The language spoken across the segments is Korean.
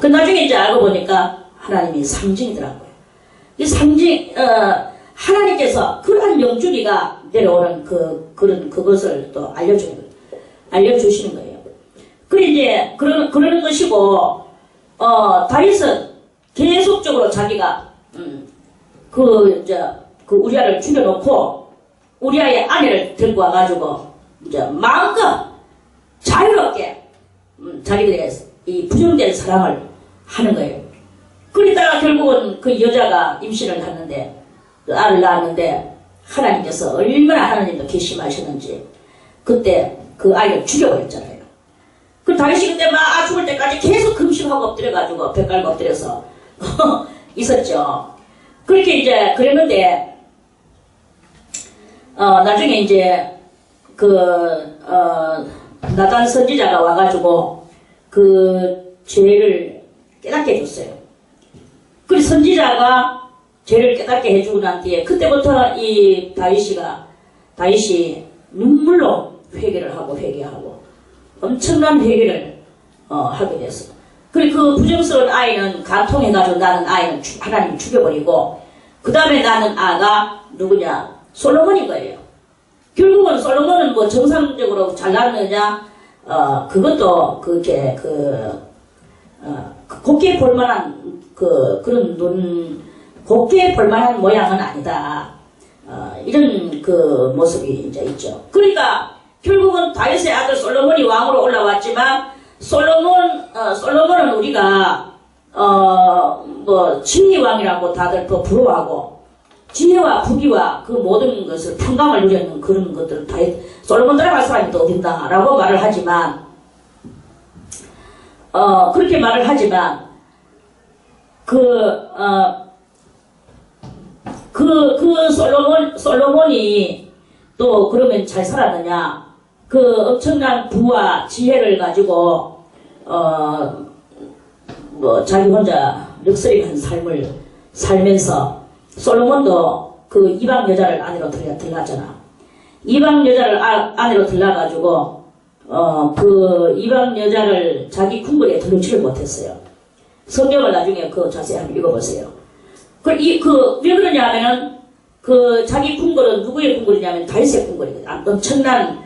그 나중에 이제 알고 보니까 하나님이 상징이더라고요. 이 상징, 하나님께서 그러한 영주리가 내려오는 그것을 또 알려주시는 거예요. 그래, 이제, 그러는 것이고, 다윗은 계속적으로 자기가, 우리아를 죽여놓고, 우리아의 아내를 데리고 와가지고, 이제 마음껏 자유롭게, 자기들의 이 부정된 사랑을 하는 거예요. 그러다가 결국은 그 여자가 임신을 했는데, 그 알을 낳았는데, 하나님께서 얼마나 하나님도 괘씸하셨는지, 그때 그 아이를 죽여버렸잖아요. 그 다윗이 그때 막 죽을 때까지 계속 금식하고 엎드려가지고, 배 깔고 엎드려서, 있었죠. 그렇게 이제, 그랬는데, 나중에 이제, 나단 선지자가 와가지고, 그 죄를 깨닫게 해줬어요. 그 선지자가 죄를 깨닫게 해주고 난 뒤에, 그때부터 이 다윗이 눈물로 회개를 하고, 엄청난 회개를, 하게 됐어. 그리고 그 부정스러운 아이는 간통해가지고 나는 아이는 하나님이 죽여버리고, 그 다음에 나는 아가 누구냐? 솔로몬인 거예요. 결국은 솔로몬은 뭐 정상적으로 잘 낳느냐? 그것도 그게 곱게 볼만한 곱게 볼만한 모양은 아니다. 이런 그 모습이 이제 있죠. 그러니까 결국은 다윗의 아들 솔로몬이 왕으로 올라왔지만 솔로몬은 우리가 진리왕이라고 다들 더 부러워하고 지혜와 부귀와 그 모든 것을 평강을 누리는 그런 것들을 다 솔로몬 따라갈 사람이 또 어딘다라고 말을 하지만 그렇게 말을 하지만 솔로몬이 또 그러면 잘 살았느냐? 그 엄청난 부와 지혜를 가지고 자기 혼자 럭셔리한 삶을 살면서 솔로몬도 그 이방 여자를 아내로 들어갔잖아. 이방 여자를 아내로 들어가가지고 그 이방 여자를 자기 궁궐에 들어오지를 못했어요. 성경을 나중에 자세히 한번 읽어보세요. 왜 그러냐 하면은 자기 궁궐은 누구의 궁궐이냐면 다윗의 궁궐이거든. 엄청난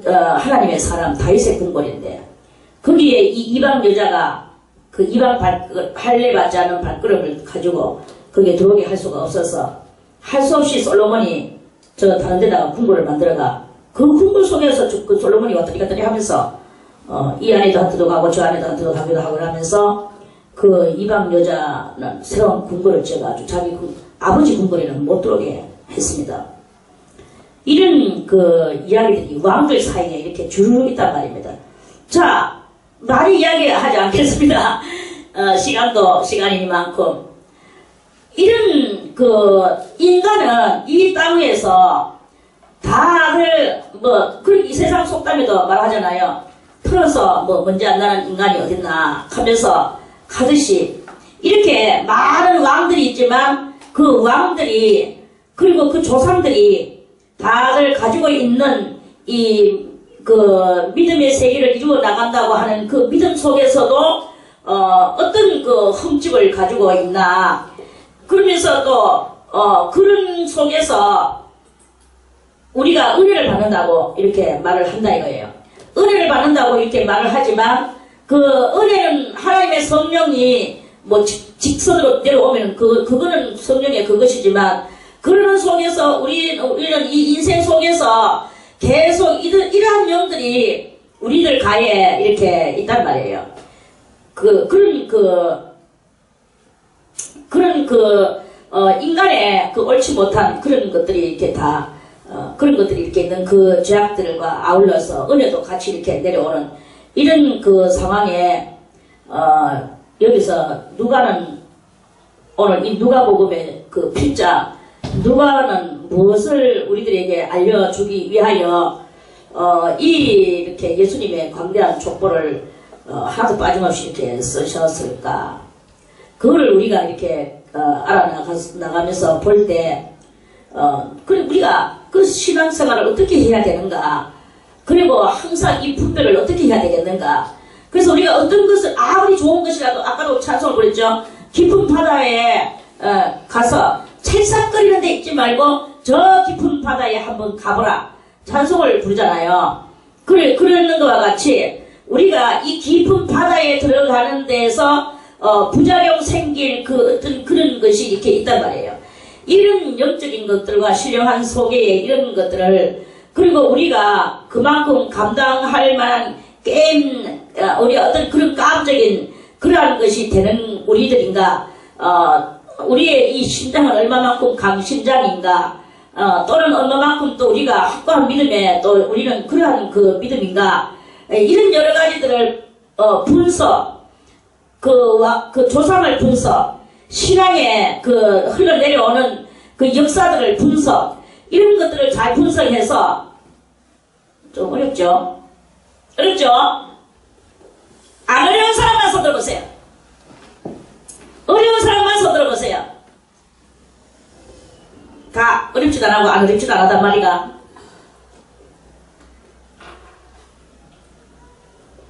하나님의 사람 다윗의 궁궐인데 거기에 이 이방 여자가 그 이방 할례 받지 않은 발걸음을 가지고 거기에 들어오게 할 수가 없어서 할 수 없이 솔로몬이 다른 데다가 궁궐을 만들어가 그 궁궐 속에서 그 솔로몬이 왔더니 갔더니 하면서 이 안에도 한 들어가고 저 안에도 한 들어가기도 하고 하면서 그 이방 여자는 새로운 궁궐을 지어가지고 자기 아버지 궁궐에는 못 들어오게 했습니다. 이런 이야기들이 왕들 사이에 이렇게 주르륵 있단 말입니다. 자, 많이 이야기하지 않겠습니다. 시간이니만큼. 이런 인간은 이 땅 위에서 다들 이 세상 속담에도 말하잖아요. 풀어서 먼지 안 나는 인간이 어딨나 하면서 하듯이 이렇게 많은 왕들이 있지만 그 왕들이 그리고 그 조상들이 다들 가지고 있는 믿음의 세계를 이루어 나간다고 하는 그 믿음 속에서도 어떤 흠집을 가지고 있나 그러면서 또 그런 속에서 우리가 은혜를 받는다고 이렇게 말을 한다 이거예요. 은혜를 받는다고 이렇게 말을 하지만 그 은혜는 하나님의 성령이 직선으로 내려오면 그거는 성령의 그것이지만 그러는 속에서 우리는 이 인생 속에서 계속 이러한 영들이 우리들 가에 이렇게 있단 말이에요. 인간의 옳지 못한 그런 것들이 이렇게 그런 것들이 이렇게 있는 그 죄악들과 아울러서 은혜도 같이 이렇게 내려오는 이런 상황에, 여기서 오늘 이 누가복음의 필자, 누가는 무엇을 우리들에게 알려주기 위하여, 이렇게 예수님의 광대한 족보를, 하나도 빠짐없이 이렇게 쓰셨을까. 그거를 우리가 이렇게, 알아나가면서 볼 때, 우리가 신앙생활을 어떻게 해야 되는가, 그리고 항상 이 분별을 어떻게 해야 되겠는가, 그래서 우리가 어떤 것을 아무리 좋은 것이라도 아까도 찬송을 그랬죠. 깊은 바다에 가서 찰싹거리는 데 있지 말고 저 깊은 바다에 한번 가보라. 찬송을 부르잖아요. 그러는 것과 같이 우리가 이 깊은 바다에 들어가는 데서 부작용 생길 그 어떤 그런 것이 이렇게 있단 말이에요. 이런 영적인 것들과 신령한 소개의 이런 것들을 그리고 우리가 그만큼 감당할 만한 우리 어떤 그런 깜적인 그러한 것이 되는 우리들인가 우리의 이 심장은 얼마만큼 강심장인가 또는 얼마만큼 또 우리가 확고한 믿음에 또 우리는 그러한 그 믿음인가 이런 여러 가지들을 분석 그 조상을 분석 신앙에 그 흘러내려오는 그 역사들을 분석 이런 것들을 잘 분석해서 좀 어렵죠? 어렵죠? 안 어려운 사람만 손 들어보세요. 어려운 사람만 손 들어보세요. 다 어렵지도 않고 안 어렵지도 않았단 말이가.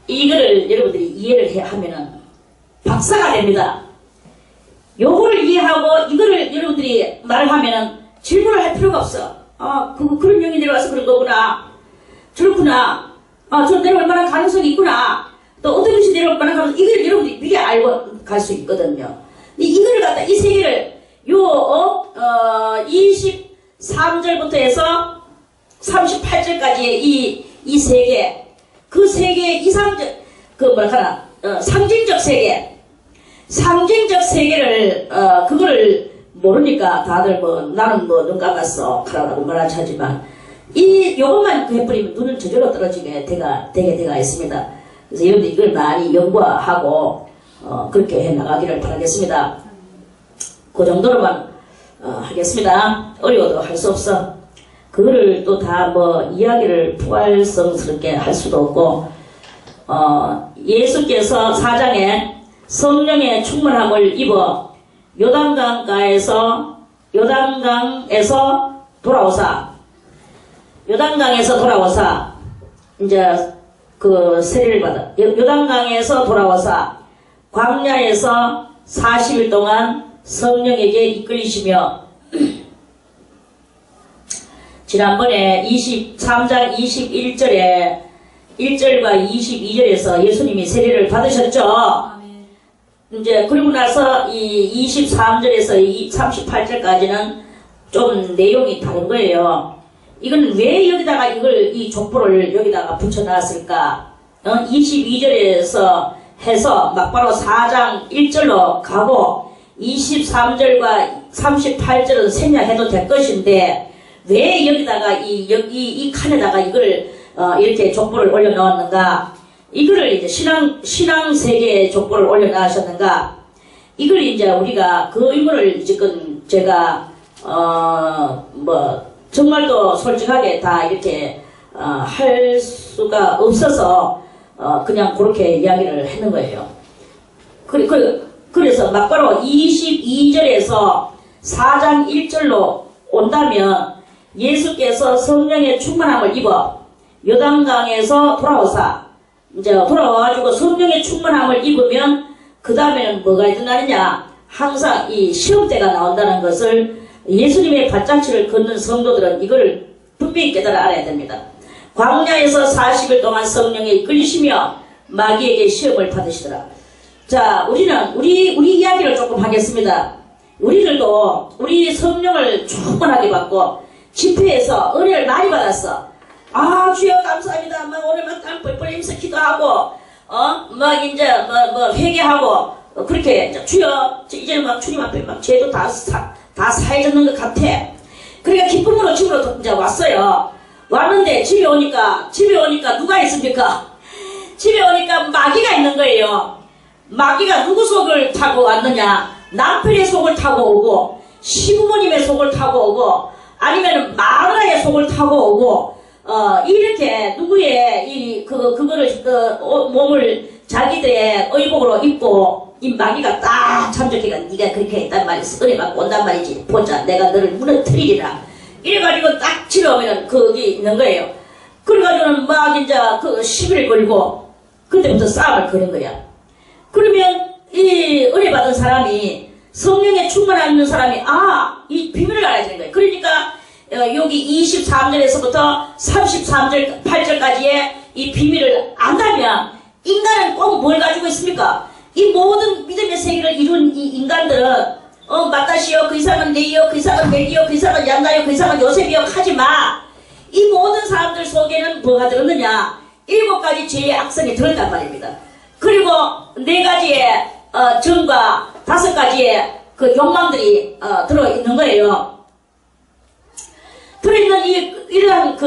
이거를 여러분들이 이해를 하면은 박사가 됩니다. 요거를 이해하고 이거를 여러분들이 말을 하면은 질문을 할 필요가 없어. 그런 영이 내려와서 그런 거구나. 저렇구나. 저 내려올 만한 가능성이 있구나. 또 어떤 것이 내려올 만한 가능성, 이걸 여러분들이 미리 알고 갈 수 있거든요. 이거를 갖다, 이 세계를, 23절부터 해서 38절까지의 이 세계, 그 세계의 상징적 세계, 상징적 세계를, 그거를 모르니까 다들 나는 눈 감았어. 하라고 말하지 하지만, 요것만 해버리면 눈은 저절로 떨어지게 되가 있습니다. 그래서 여러분들 이걸 많이 연구하고, 그렇게 해 나가기를 바라겠습니다. 그 정도로만, 하겠습니다. 어려워도 할 수 없어. 그거를 또 다 이야기를 포괄성스럽게 할 수도 없고, 예수께서 4장에 성령의 충만함을 입어 요단강에서 돌아오사 이제 그 세례를 받아 요단강에서 돌아오사 광야에서 40일 동안 성령에게 이끌리시며 지난번에 23장 21절에 1절과 22절에서 예수님이 세례를 받으셨죠. 이제 그러고 나서 이 23절에서 38절까지는 좀 내용이 다른 거예요. 이건 왜 여기다가 이 족보를 여기다가 붙여놨을까? 22절에서 해서 막바로 4장 1절로 가고 23절과 38절은 생략해도 될 것인데 왜 여기다가 이 칸에다가 이걸 이렇게 족보를 올려놓았는가? 이거를 이제 신앙 세계의 족보를 올려놓으셨는가? 이걸 이제 우리가 그 의문을 지금 제가 정말도 솔직하게 다 이렇게 할 수가 없어서 그냥 그렇게 이야기를 했는 거예요. 그래서 막바로 22절에서 4장 1절로 온다면 예수께서 성령의 충만함을 입어 요단강에서 돌아와가지고 성령의 충만함을 입으면 그 다음에는 뭐가 일어나느냐? 항상 이 시험대가 나온다는 것을 예수님의 발자취를 걷는 성도들은 이걸 분명히 깨달아 알아야 됩니다. 광야에서 40일 동안 성령에 이끌리시며 마귀에게 시험을 받으시더라. 자, 우리 이야기를 조금 하겠습니다. 우리들도 우리 성령을 충분하게 받고 집회에서 은혜를 많이 받았어. 주여 감사합니다. 오늘 땀 뻘뻘 흘리면서 기도하고, 회개하고, 그렇게, 주여, 이제는 주님 앞에 죄도 다 사해졌는 것 같아. 그러니까 기쁨으로 집으로 이제 왔어요. 왔는데 집에 오니까 누가 있습니까? 집에 오니까 마귀가 있는 거예요. 마귀가 누구 속을 타고 왔느냐? 남편의 속을 타고 오고, 시부모님의 속을 타고 오고, 아니면 마누라의 속을 타고 오고, 이렇게 누구의 그거를 몸을 자기들의 의복으로 입고 이 마귀가 딱 참적해가 네가 그렇게 했단 말이지. 은혜 받고 온단 말이지. 보자, 내가 너를 무너뜨리리라. 이래가지고 딱 치러오면 거기 있는 거예요. 그래가지고는 막 이제 그 시비를 걸고 그때부터 싸움을 거는 거야. 그러면 이 은혜 받은 사람이 성령에 충만한 사람이 이 비밀을 알아야 되는 거예요. 그러니까 여기 23절에서부터 33절 8절까지의 이 비밀을 안다면 인간은 꼭 뭘 가지고 있습니까? 이 모든 믿음의 세계를 이룬 이 인간들은 마따시요, 그 이상은 네이요, 그 이상은 멜기요, 그 이상은 얀나요, 그 이상은 요셉이요 하지마. 이 모든 사람들 속에는 뭐가 들었느냐? 7가지 죄의 악성이 들었단 말입니다. 그리고 4가지의 정과 5가지의 그 욕망들이 들어있는 거예요. 들어있는 이러한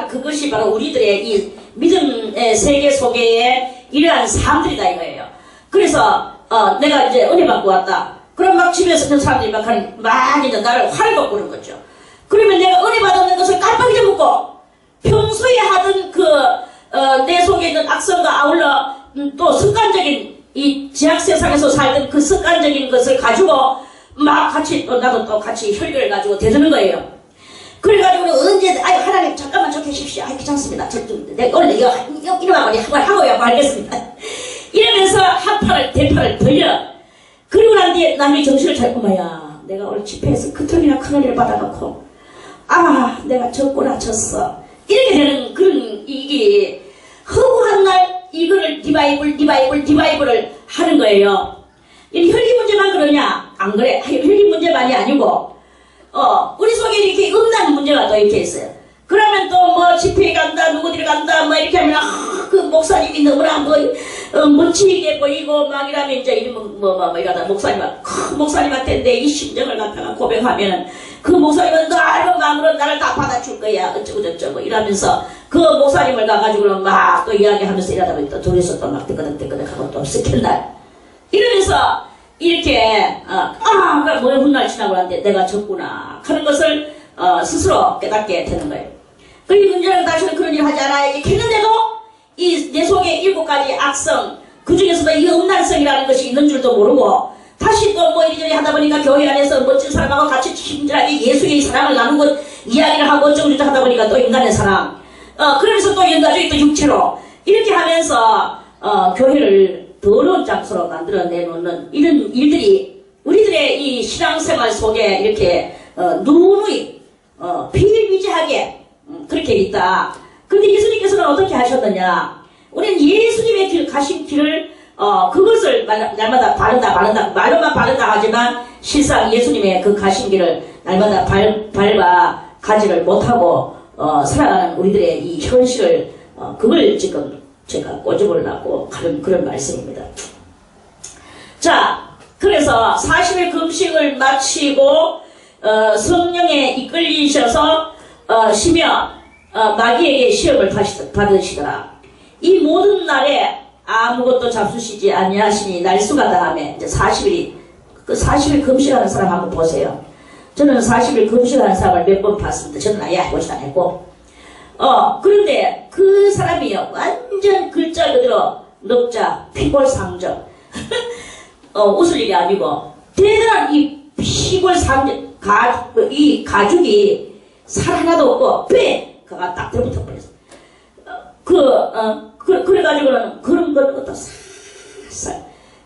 그것이 바로 우리들의 이 믿음의 세계 속에 이러한 삶들이다 이거예요. 그래서 내가 이제 은혜 받고 왔다. 그럼 막 집에서 그 사람들이 막 이제 나를 화를 돋고 그런 거죠. 그러면 내가 은혜 받았는 것을 깜빡 잊어먹고 평소에 하던 내 속에 있는 악성과 아울러 또 습관적인 이 지학 세상에서 살던 그 습관적인 것을 가지고 막 같이 나도 또 같이 혈기를 가지고 대드는 거예요. 그래가지고 언제 하나님 잠깐만 좀 계십시오. 귀찮습니다. 내가 오늘 이거 이러면 한번 하고요. 알겠습니다. 이러면서 대팔을 벌려. 그리고 난 뒤에 남이 정신을 차리고마야 내가 오늘 집회에서 그토록이나 큰은혜를 받아놓고 내가 졌구나 졌어. 이렇게 되는 그런 이게 허구한 날 이거를 리바이벌을 하는 거예요. 이 혈기 문제만 그러냐? 안 그래. 혈기 문제만이 아니고 우리 속에 이렇게 음란 문제가 또 이렇게 있어요. 그러면 또 뭐 집회에 간다, 누구들이 간다, 뭐 이렇게 하면 그 목사님이 너무나 멋지게 보이고 막 이러면 이제 이러다 목사님한테 내 이 심정을 갖다가 고백하면은 그 목사님은 넓은 마음으로 나를 다 받아줄 거야. 어쩌고 이러면서 그 목사님을 가가지고는 막 또 이야기하면서 이러다 보니 또 둘이서 또 막 뜨거덕 하고 또 스캔날 이러면서 이렇게 그래 뭐 훗날 지나고 났는데 내가 졌구나 하는 것을 스스로 깨닫게 되는 거예요. 그리고 이제는 다시는 그런 일 하지 않아야지 했는데도 이 내 속에 7가지 악성 그 중에서도 이 음란성이라는 것이 있는 줄도 모르고 다시 또 뭐 이리저리 하다 보니까 교회 안에서 멋진 사람하고 같이 친절하게 예수의 사랑을 나누고 이야기를 하고 어쩌고 하다 보니까 또 인간의 사랑 그러면서 또 나중에 또 육체로 이렇게 하면서 교회를 더러운 장소로 만들어내놓는 이런 일들이 우리들의 이 신앙생활 속에 이렇게 누누이 비일비재하게 그렇게 있다. 그런데 예수님께서는 어떻게 하셨느냐? 우리는 예수님의 길 가신 길을 그것을 날마다 바른다 말로만 바른다 하지만 실상 예수님의 그 가신 길을 날마다 밟아 가지를 못하고 살아가는 우리들의 이 현실을 그걸 지금 제가 꼬집으려고 하는 그런 말씀입니다. 자, 그래서 40일 금식을 마치고 성령에 이끌리셔서 쉬며 마귀에게 시험을 받으시더라. 이 모든 날에 아무것도 잡수시지 아니하시니 날수가 다음에 이제 40일이 그 40일 금식하는 사람 한번 보세요. 저는 40일 금식하는 사람을 몇 번 봤습니다. 저는 아예 해보지 않았고 그런데 그 사람이요 완전 글자 그대로 넉자 피골상적 웃을 일이 아니고 대단한 이 피골상적 이 가죽이 살 하나도 없고 그가 딱 들붙어 버렸어. 그래가지고는 그런 것도 살살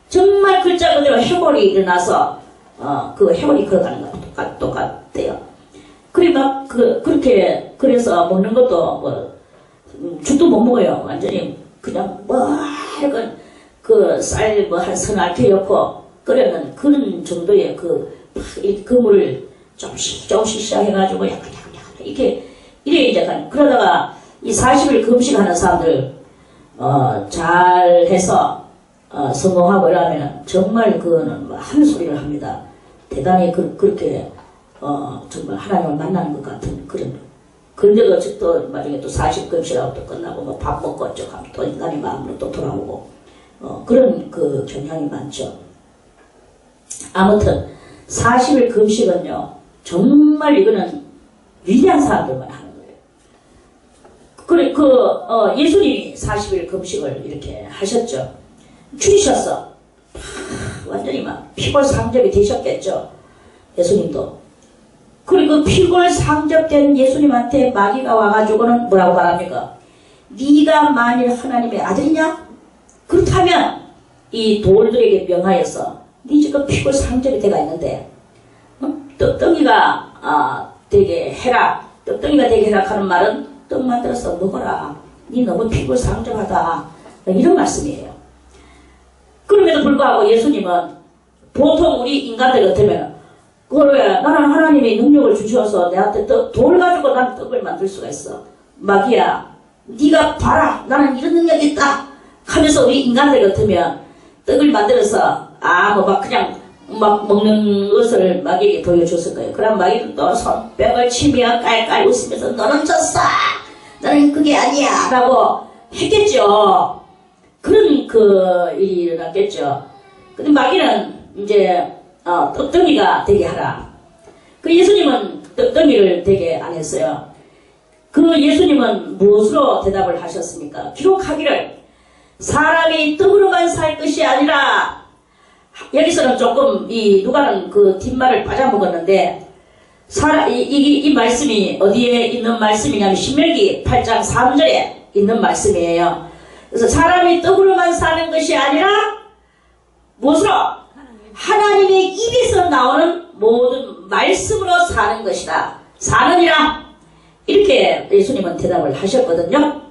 정말 글자 그대로 해골이 일어나서 그 해골이 걸어가는 것 똑같대요. 그러니까 그렇게 그래서 먹는 것도 죽도 못 먹어요. 완전히 그냥 하여간 그 쌀 한 서너 알게 넣고 끓여는 그런 정도의 그 물을 조금씩 시작해가지고 약간 이렇게 이제 그러다가 이 40일 금식하는 사람들 잘해서 성공하고 이러면은 정말 그거는 한 소리를 합니다. 대단히 그렇게 정말 하나님을 만나는 것 같은 그런데도 또 나중에 또 40금식하고 또 끝나고 뭐 밥 먹고 어쩌고 하면 또 인간의 마음으로 또 돌아오고 그런 그 경향이 많죠. 아무튼 40일 금식은요 정말 이거는 위대한 사람들만 하는 거예요. 예수님이 40일 금식을 이렇게 하셨죠. 줄이셨어. 완전히 막 피골상접이 되셨겠죠. 예수님도. 그리고 피골상접된 예수님한테 마귀가 와가지고는 뭐라고 말합니까? 네가 만일 하나님의 아들이냐? 그렇다면 이 돌들에게 명하여서 네 지금 피골 상접이 돼가 있는데 떡덩이가 되게 해라. 떡덩이가 되게 해라 하는 말은 떡 만들어서 먹어라. 네 너무 피골 상접하다. 이런 말씀이에요. 그럼에도 불구하고 예수님은 보통 우리 인간들 같으면 그래 나는 하나님이 능력을 주셔서 내한테 돌 가지고 난 떡을 만들 수가 있어. 마귀야 네가 봐라 나는 이런 능력이 있다 하면서 우리 인간들 같으면 떡을 만들어서 뭐 막 그냥 막 먹는 것을 마귀에게 보여줬을 거예요. 그럼 마귀는 또 손뼉을 치며 깔깔 웃으면서 너는 졌어 너는 그게 아니야 라고 했겠죠. 그런 일이 일어났겠죠. 근데 마귀는 이제 떡덩이가 되게 하라. 그 예수님은 떡덩이를 되게 안 했어요. 그 예수님은 무엇으로 대답을 하셨습니까? 기록하기를 사람이 떡으로만 살 것이 아니라, 여기서는 조금 누가는 그 뒷말을 빠져먹었는데 이 말씀이 어디에 있는 말씀이냐면 신명기 8장 3절에 있는 말씀이에요. 그래서 사람이 떡으로만 사는 것이 아니라 무엇으로? 하나님의 입에서 나오는 모든 말씀으로 사는 것이다. 사느니라. 이렇게 예수님은 대답을 하셨거든요.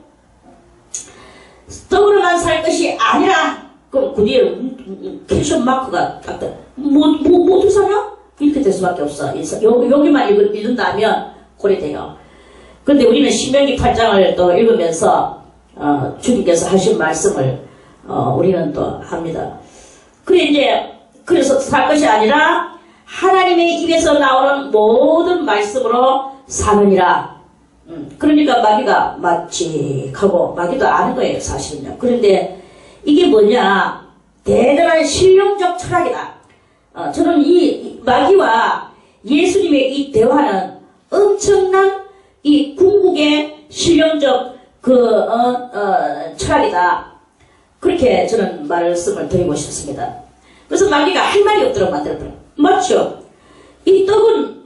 떡으로만 살 것이 아니라, 그럼 그 뒤에 캡션 마크가 딱 모두 사냐? 이렇게 될 수밖에 없어. 여기만 읽는다면 그래 돼요. 그런데 우리는 신명기 8장을 또 읽으면서 주님께서 하신 말씀을 우리는 또 합니다. 그래서 살 것이 아니라 하나님의 입에서 나오는 모든 말씀으로 사느니라. 그러니까 마귀가 맞직하고 마귀도 아는 거예요, 사실은요. 그런데 이게 뭐냐? 대단한 실용적 철학이다. 저는 이 마귀와 예수님의 이 대화는 엄청난 이 궁극의 실용적 철학이다. 그렇게 저는 말씀을 드리고 싶습니다. 그래서 마귀가 할 말이 없도록 만들어버려요. 맞죠? 이 떡은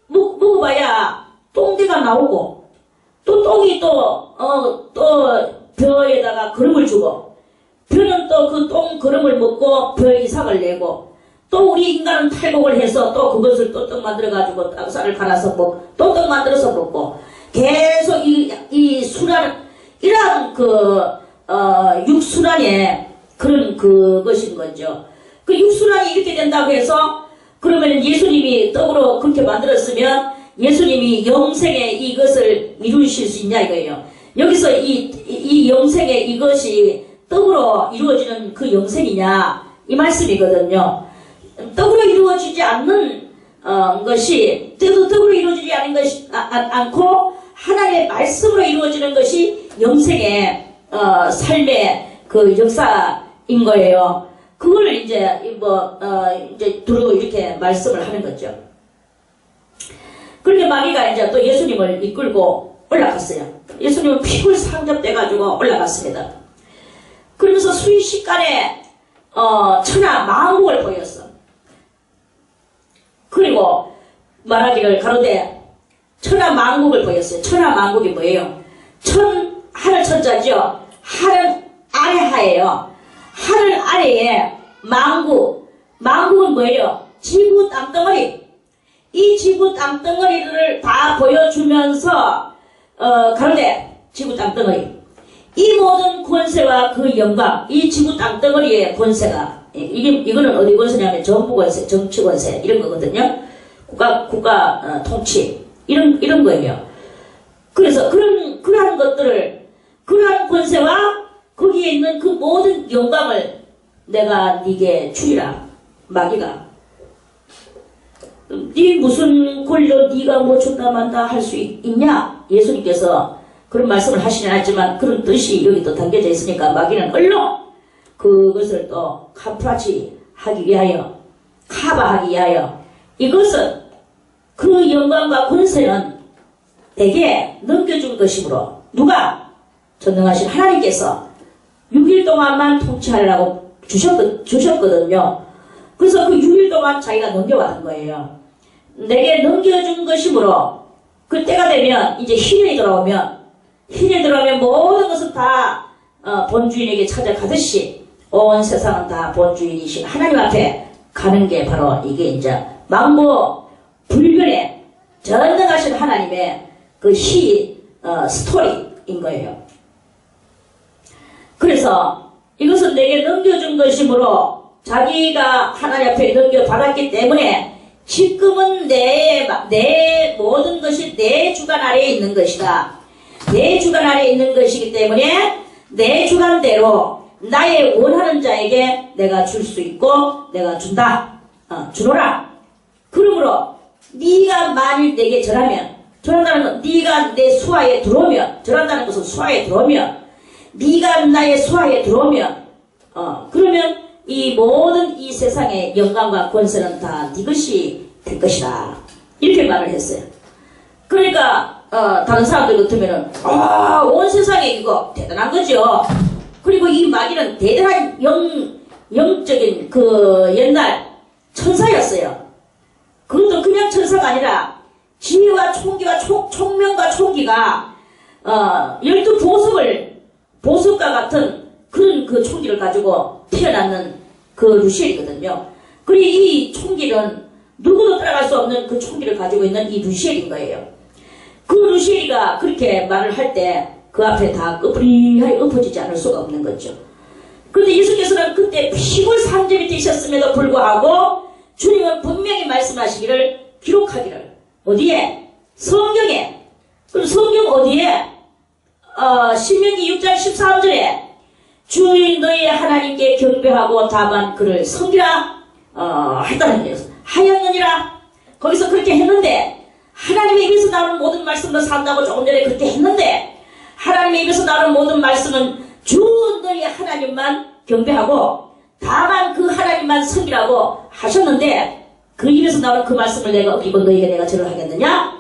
먹어봐야 똥대가 나오고, 또 똥이 또 벼에다가 거름을 주고, 벼는 또 그 똥 거름을 먹고 벼 이삭을 내고, 또 우리 인간은 탈곡을 해서 또 그것을 또 떡 만들어가지고 쌀을 갈아서 먹고, 또 떡 만들어서 먹고, 계속 이 순환, 이러한 육순환의 그런 그것인 거죠. 그 육순환이 이렇게 된다고 해서, 그러면 예수님이 떡으로 그렇게 만들었으면 예수님이 영생의 이것을 이루실 수 있냐 이거예요. 여기서 이 영생의 이것이 떡으로 이루어지는 그 영생이냐 이 말씀이거든요. 떡으로 이루어지지 않는 것이 떡으로 이루어지지 않은 것이 않고 하나님의 말씀으로 이루어지는 것이 영생의 삶의 그 역사인 거예요. 그걸 이제 이제 두루 이렇게 말씀을 하는 거죠. 그렇게 마귀가 이제 또 예수님을 이끌고 올라갔어요. 예수님은 피골 상접돼가지고 올라갔습니다. 그러면서 순식간에 천하 만국을 보였어. 그리고 말하기를 가로되 천하 만국을 보였어요. 천하 만국이 뭐예요? 하늘 천자죠. 하늘 아래 하예요. 하늘 아래에 만국은 뭐예요? 지구 땅덩어리. 이 지구 땅덩어리를 다 보여주면서 가로되 지구 땅덩어리 이 모든 권세와 그 영광, 이 지구 땅덩어리의 권세가 이거는 어디 권세냐면 정부 권세, 정치 권세 이런 거거든요. 국가 통치 이런 거예요. 그래서 그러한 것들을 그러한 권세와 거기에 있는 그 모든 영광을 내가 네게 주리라. 마귀가 네 무슨 권리로 네가 뭐 준다 만다 할 수 있냐? 예수님께서 그런 말씀을 하시진 않지만 그런 뜻이 여기 또 담겨져 있으니까 마귀는 얼른 그것을 또 카바하기 위하여 이것은 그 영광과 권세는 내게 넘겨준 것이므로 누가? 전능하신 하나님께서 6일 동안만 통치하려고 주셨거든요. 그래서 그 6일 동안 자기가 넘겨왔던 거예요. 내게 넘겨준 것이므로 그 때가 되면 이제 희년이 돌아오면 힘이 들어가면 모든 것은 다 본주인에게 찾아가듯이 온 세상은 다 본주인이신 하나님 앞에 가는 게 바로 이게 이제 만고 불변의 전능하신 하나님의 그 스토리인 거예요. 그래서 이것은 내게 넘겨준 것이므로 자기가 하나님 앞에 넘겨받았기 때문에 지금은 내 모든 것이 내 주관 아래에 있는 것이다. 내 주관 아래에 있는 것이기 때문에 내 주관대로 나의 원하는 자에게 내가 줄 수 있고 내가 준다. 주노라. 그러므로 네가 만일 내게 절하면, 절한다는 건 네가 내 수하에 들어오면, 절한다는 것은 수하에 들어오면, 네가 나의 수하에 들어오면 그러면 이 모든 이 세상의 영광과 권세는 다 네 것이 될 것이다. 이렇게 말을 했어요. 그러니까 다른 사람들 같으면은 온 세상에 이거 대단한 거죠. 그리고 이 마귀는 대단한 영적인 그 옛날 천사였어요. 그것도 그냥 천사가 아니라 지혜와 총기와 총명과 총기가 12보석을 보석과 같은 그런 그 총기를 가지고 태어났는 그 루시엘이거든요. 그리고 이 총기는 누구도 따라갈 수 없는 그 총기를 가지고 있는 이 루시엘인 거예요. 그 루시엘이가 그렇게 말을 할 때 그 앞에 다 끄부리하게 엎어지지 않을 수가 없는 거죠. 그런데 예수께서는 그때 피골 산절이 되셨음에도 불구하고 주님은 분명히 말씀하시기를 기록하기를 어디에? 성경에. 그럼 성경 어디에? 신명기 6장 13절에 주인 너희 하나님께 경배하고 다만 그를 섬기라 했다는 거예요. 하였느니라. 거기서 그렇게 했는데 하나님의 입에서 나오는 모든 말씀으로 산다고 조금 전에 그렇게 했는데 하나님의 입에서 나오는 모든 말씀은 주 너희 하나님만 경배하고 다만 그 하나님만 섬기라고 하셨는데 그 입에서 나오는 그 말씀을 내가 어기고 너희에게 내가 절을 하겠느냐?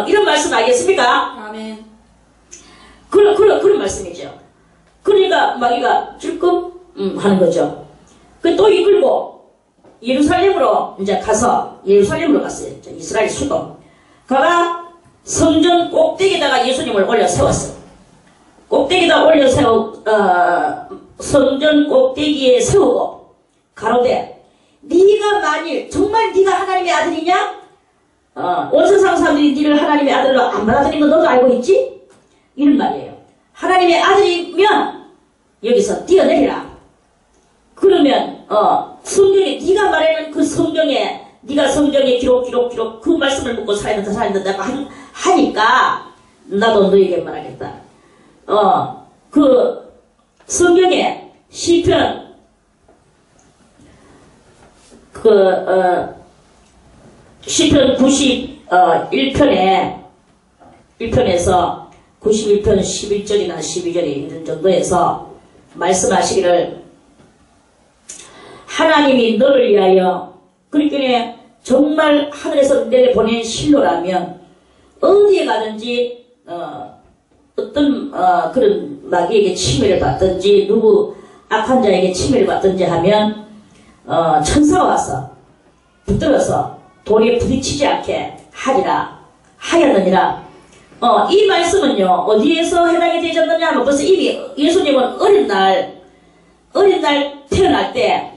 이런 말씀 알겠습니까? 아멘. 그런 말씀이죠. 그러니까 마귀가 질끔 하는 거죠. 또 이끌고 예루살렘으로 이제 가서 예루살렘으로 갔어요. 이스라엘 수도. 가가 성전 꼭대기에다가 예수님을 올려 세웠어. 꼭대기에다 올려 성전 꼭대기에 세우고 가로되 네가 만일 정말 네가 하나님의 아들이냐? 온 세상 사람들이 네를 하나님의 아들로 안 받아들인 건 너도 알고 있지? 이런 말이에요. 하나님의 아들이면 여기서 뛰어내리라. 그러면 성경에 네가 말하는 그 성경에 네가 성경에 기록 그 말씀을 묻고 살았는다고 하니까 나도 너에게 말하겠다. 그 성경에 시편 시편 1편에서 91편 11절이나 12절에 있는 정도에서 말씀하시기를 하나님이 너를 위하여 그러니까 정말 하늘에서 내려보낸 신로라면 어디에 가든지 어떤 그런 마귀에게 침해를 받든지 누구 악한 자에게 침해를 받든지 하면 천사가 와서 붙들어서 돌에 부딪히지 않게 하였느니라. 이 말씀은요 어디에서 해당이 되셨느냐 하면 벌써 이미 예수님은 어린 날 태어날 때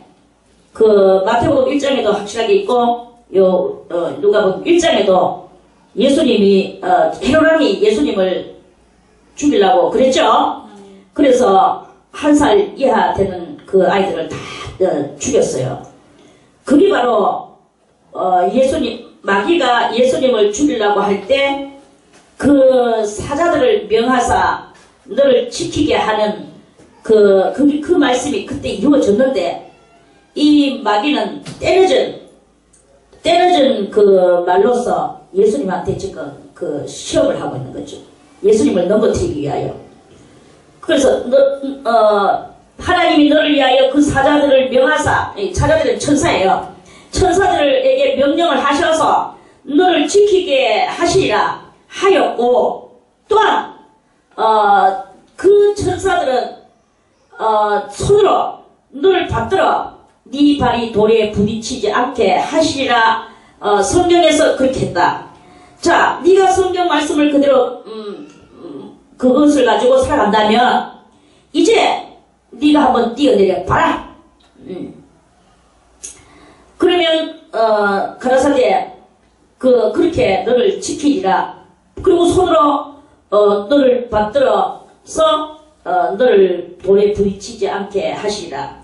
그 마태복음 1장에도 확실하게 있고 누가복음 1장에도 예수님이 헤로당이 예수님을 죽이려고 그랬죠. 그래서 1살 이하 되는 그 아이들을 다 죽였어요. 그게 바로 마귀가 예수님을 죽이려고 할 때 그 사자들을 명하사 너를 지키게 하는 그 말씀이 그때 이루어졌는데 이 마귀는 때려진 그 말로서 예수님한테 지금 그 시험을 하고 있는 거죠. 예수님을 넘어뜨리기 위하여. 그래서 하나님이 너를 위하여 그 사자들을 명하사, 사자들은 천사예요. 천사들에게 명령을 하셔서 너를 지키게 하시리라 하였고, 또한 그 천사들은 손으로 너를 받들어 네 발이 돌에 부딪히지 않게 하시리라. 성경에서 그렇게 했다. 자, 네가 성경 말씀을 그대로 그것을 가지고 살아간다면 이제 네가 한번 뛰어내려 봐라. 그러면 가라사대 그렇게 너를 지키리라. 그리고 손으로 너를 받들어서 너를 돌에 부딪히지 않게 하시리라.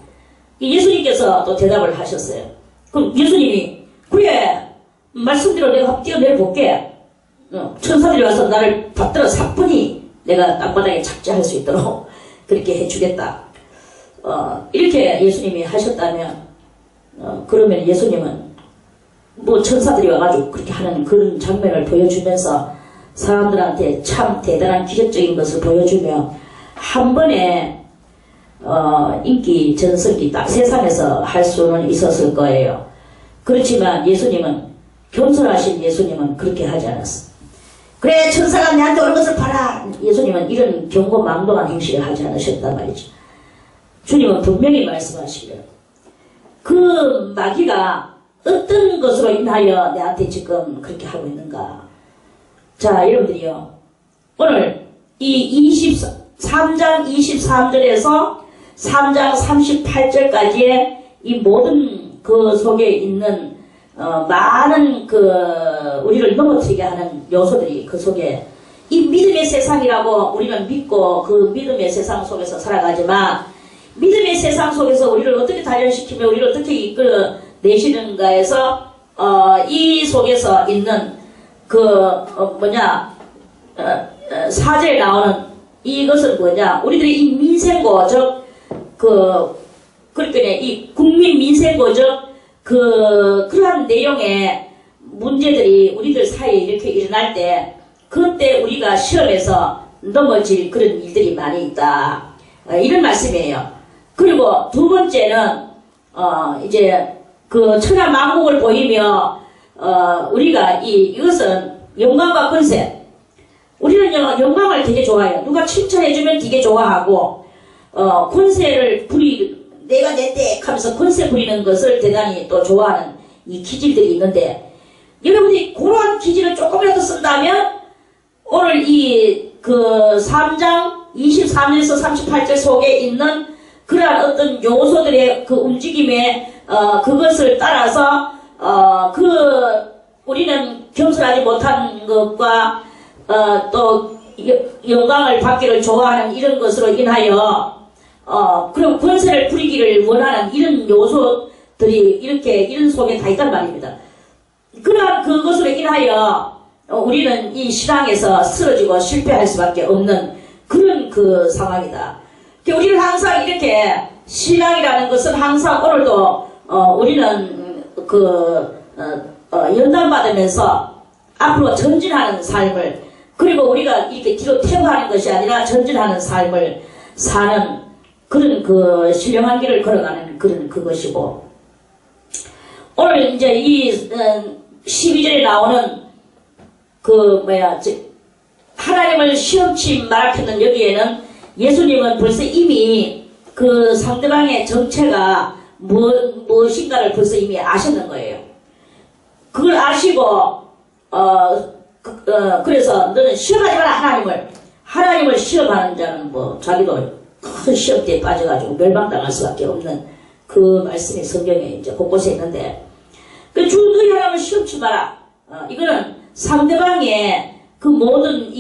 예수님께서 또 대답을 하셨어요. 그럼 예수님이 그래 말씀대로 내가 한번 뛰어내려 볼게. 천사들이 와서 나를 받들어 사뿐히 내가 땅바닥에 착지할 수 있도록 그렇게 해주겠다. 이렇게 예수님이 하셨다면 그러면 예수님은 뭐 천사들이 와가지고 그렇게 하는 그런 장면을 보여주면서 사람들한테 참 대단한 기적적인 것을 보여주며 한 번에 인기 전성기 딱 세상에서 할 수는 있었을 거예요. 그렇지만 예수님은 겸손하신 예수님은 그렇게 하지 않았어. 그래 천사가 내한테 오는 것을 봐라. 예수님은 이런 경고망동한 행실을 하지 않으셨단 말이죠. 주님은 분명히 말씀하시기를 그 마귀가 어떤 것으로 인하여 내한테 지금 그렇게 하고 있는가. 자 여러분들이요 오늘 이 3장 23절에서 3장 38절까지의 이 모든 그 속에 있는 많은 우리를 넘어뜨리게 하는 요소들이 그 속에 이 믿음의 세상이라고 우리는 믿고 그 믿음의 세상 속에서 살아가지만 믿음의 세상 속에서 우리를 어떻게 단련시키며 우리를 어떻게 이끌어내시는가에서 이 속에서 있는 사제에 나오는 이것은 뭐냐 우리들의 이 민생고적 그러니까 이 국민 민생고적 그러한 내용의 문제들이 우리들 사이에 이렇게 일어날 때 그때 우리가 시험에서 넘어질 그런 일들이 많이 있다. 이런 말씀이에요. 그리고 두 번째는 이제 그 천하 만국을 보이며 우리가 이것은 영광과 권세. 우리는 영광을 되게 좋아해요. 누가 칭찬해주면 되게 좋아하고 권세를 내가 낸데 하면서 권세 부리는 것을 대단히 또 좋아하는 이 기질들이 있는데 여러분이 그러한 기질을 조금이라도 쓴다면 오늘 그 3장 23절에서 38절 속에 있는 그러한 어떤 요소들의 그 움직임에 그것을 따라서 우리는 겸손하지 못한 것과 또 영광을 받기를 좋아하는 이런 것으로 인하여 그럼 권세를 부리기를 원하는 이런 요소들이 이런 속에 다 있단 말입니다. 그러한 그것으로 인하여 우리는 이 신앙에서 쓰러지고 실패할 수밖에 없는 그런 그 상황이다. 우리는 항상 이렇게 신앙이라는 것은 항상 오늘도 우리는 연단받으면서 앞으로 전진하는 삶을 그리고 우리가 이렇게 뒤로 퇴보하는 것이 아니라 전진하는 삶을 사는 그런 신령한 길을 걸어가는 그것이고 오늘 이제 이 12절에 나오는 하나님을 시험치 말하는 여기에는 예수님은 벌써 이미 그 상대방의 정체가 무엇인가를 벌써 이미 아셨는 거예요. 그걸 아시고 그래서 너는 시험하지 마라. 하나님을 시험하는 자는 자기도 큰 시험대에 빠져가지고 멸망당할 수밖에 없는 그 말씀이 성경에 이제 곳곳에 있는데 주 너희 하나님을 시험치 마라. 이거는 상대방의 그 모든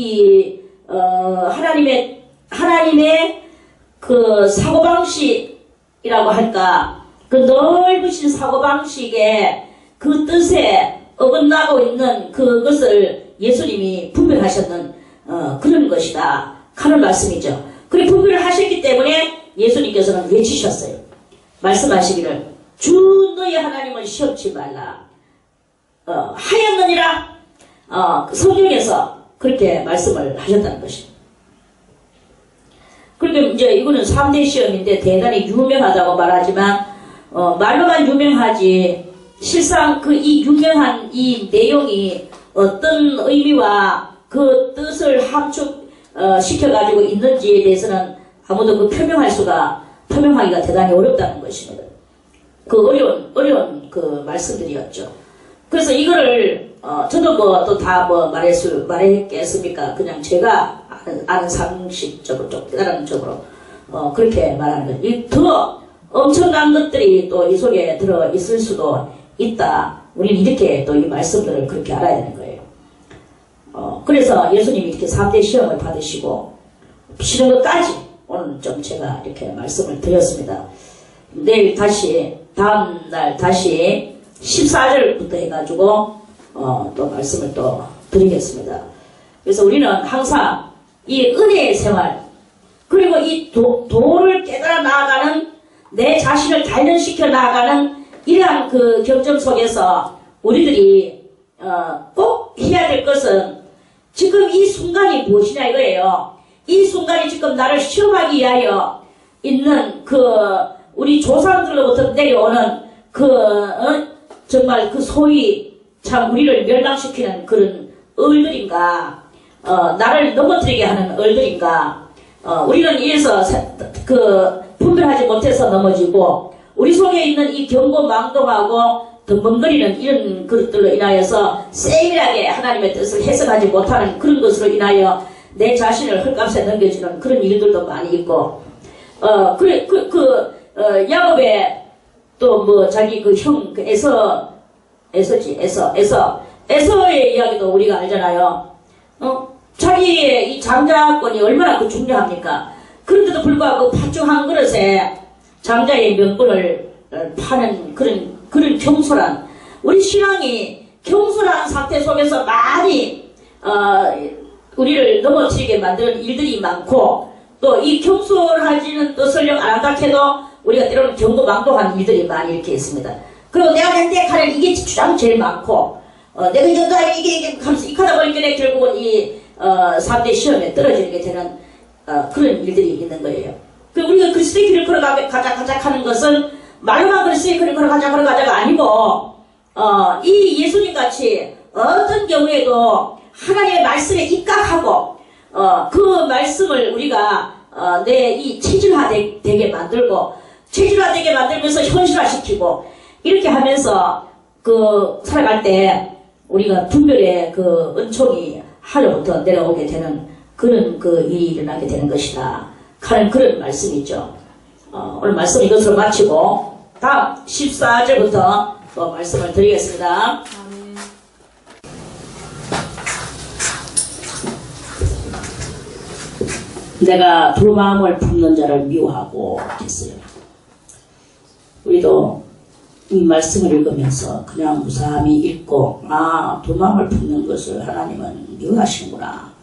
하나님의 그 사고방식이라고 할까 그 넓으신 사고방식의 그 뜻에 어긋나고 있는 그것을 예수님이 분별하셨는 그런 것이다 하는 말씀이죠. 그래 분별을 하셨기 때문에 예수님께서는 외치셨어요. 말씀하시기를 주 너희 하나님을 시험치 말라. 하였느니라. 성경에서 그렇게 말씀을 하셨다는 것입니다. 그러니까 이제 이거는 3대 시험인데 대단히 유명하다고 말하지만 말로만 유명하지 실상 이 유명한 이 내용이 어떤 의미와 그 뜻을 함축시켜가지고 있는지에 대해서는 아무도 표명하기가 대단히 어렵다는 것입니다. 어려운 말씀들이었죠. 그래서 이거를 저도 또 다 말했겠습니까? 그냥 제가 아는 상식적으로 좀 깨달은 쪽으로 그렇게 말하는 거예요. 더 엄청난 것들이 또 이 속에 들어 있을 수도 있다. 우리는 이렇게 또 이 말씀들을 그렇게 알아야 되는 거예요. 그래서 예수님이 이렇게 3대 시험을 받으시고 피는 것까지 오늘 좀 제가 이렇게 말씀을 드렸습니다. 내일 다시 다음날 다시 14절부터 해가지고 또 말씀을 또 드리겠습니다. 그래서 우리는 항상 이 은혜의 생활 그리고 이 도를 깨달아 나아가는 내 자신을 단련시켜 나아가는 이러한 그 경험 속에서 우리들이 꼭 해야 될 것은 지금 이 순간이 무엇이냐 이거예요. 이 순간이 지금 나를 시험하기 위하여 있는 우리 조상들로부터 내려오는 정말 소위 참 우리를 멸망시키는 그런 얼들인가, 나를 넘어뜨리게 하는 얼들인가, 우리는 이래서 분별하지 못해서 넘어지고, 우리 속에 있는 이 경고망동하고 덤벙거리는 이런 것들로 인하여서 세밀하게 하나님의 뜻을 해석하지 못하는 그런 것으로 인하여 내 자신을 헐값에 넘겨주는 그런 일들도 많이 있고, 야곱의 또 자기 형, 에서의 이야기도 우리가 알잖아요. 자기의 이 장자권이 얼마나 중요합니까? 그런데도 불구하고 팥죽 그릇에 장자의 명분을 파는 그런 경솔한, 우리 신앙이 경솔한 상태 속에서 많이, 우리를 넘어뜨리게 만드는 일들이 많고, 또 이 경솔하지는 또 설령 안 한다 해도 우리가 때로는 경고망동한 일들이 많이 이렇게 있습니다. 그리고 내가 하는 이게 주장 제일 많고, 내가 이 정도 하면 이게 하면서 익하다 보니까 결국은 이 3대 시험에 떨어지게 되는 그런 일들이 있는 거예요. 우리가 그리스도의 길을 걸어가자 하는 것은 말로만 그리스도의 길을 걸어가자가 아니고, 이 예수님같이 어떤 경우에도 하나님의 말씀에 입각하고, 그 말씀을 우리가 내 이 체질화되게 만들고, 체질화되게 만들면서 현실화시키고, 이렇게 하면서 살아갈 때 우리가 분별의 은총이 하늘부터 내려오게 되는 그런 일이 일어나게 되는 것이다 하는 그런 말씀이죠. 오늘 말씀 이것으로 마치고 다음 14절부터 또 말씀을 드리겠습니다. 내가 두 마음을 품는 자를 미워하고 했어요. 우리도 이 말씀을 읽으면서 그냥 무사함이 읽고, 두 마음을 품는 것을 하나님은 미워하시는구나,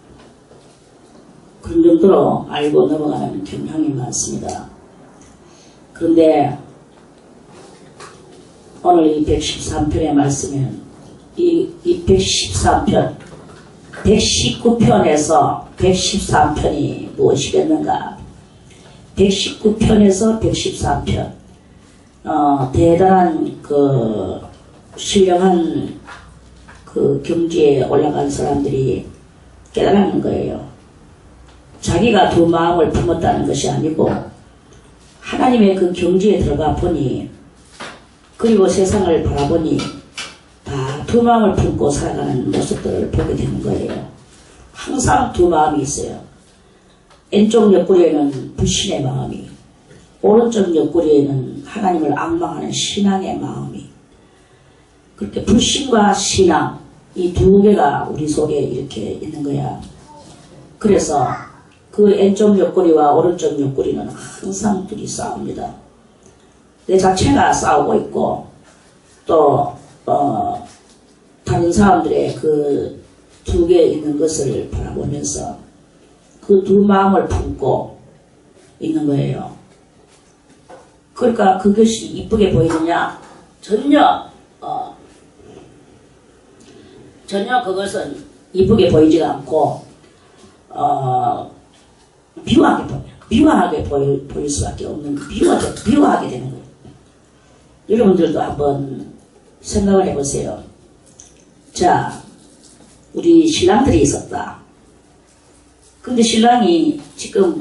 그런 정도로 알고 넘어가는 경향이 많습니다. 그런데 오늘 이 113편의 말씀은 이 113편 119편에서 113편이 무엇이겠는가? 119편에서 113편 대단한 신령한 경지에 올라간 사람들이 깨달은 거예요. 자기가 두 마음을 품었다는 것이 아니고 하나님의 그 경지에 들어가 보니, 그리고 세상을 바라보니 다 두 마음을 품고 살아가는 모습들을 보게 되는 거예요. 항상 두 마음이 있어요. 왼쪽 옆구리에는 불신의 마음이, 오른쪽 옆구리에는 하나님을 앙망하는 신앙의 마음이, 그렇게 불신과 신앙, 이 두 개가 우리 속에 이렇게 있는 거야. 그래서 그 왼쪽 옆구리와 오른쪽 옆구리는 항상 둘이 싸웁니다. 내 자체가 싸우고 있고, 또 다른 사람들의 그 두 개 있는 것을 바라보면서 그 두 마음을 품고 있는 거예요. 그러니까 그것이 이쁘게 보이느냐? 전혀 그것은 이쁘게 보이지가 않고 미워하게 보일 수밖에 없는, 미워하게 되는 거예요. 여러분들도 한번 생각을 해보세요. 자, 우리 신랑들이 있었다. 근데 신랑이 지금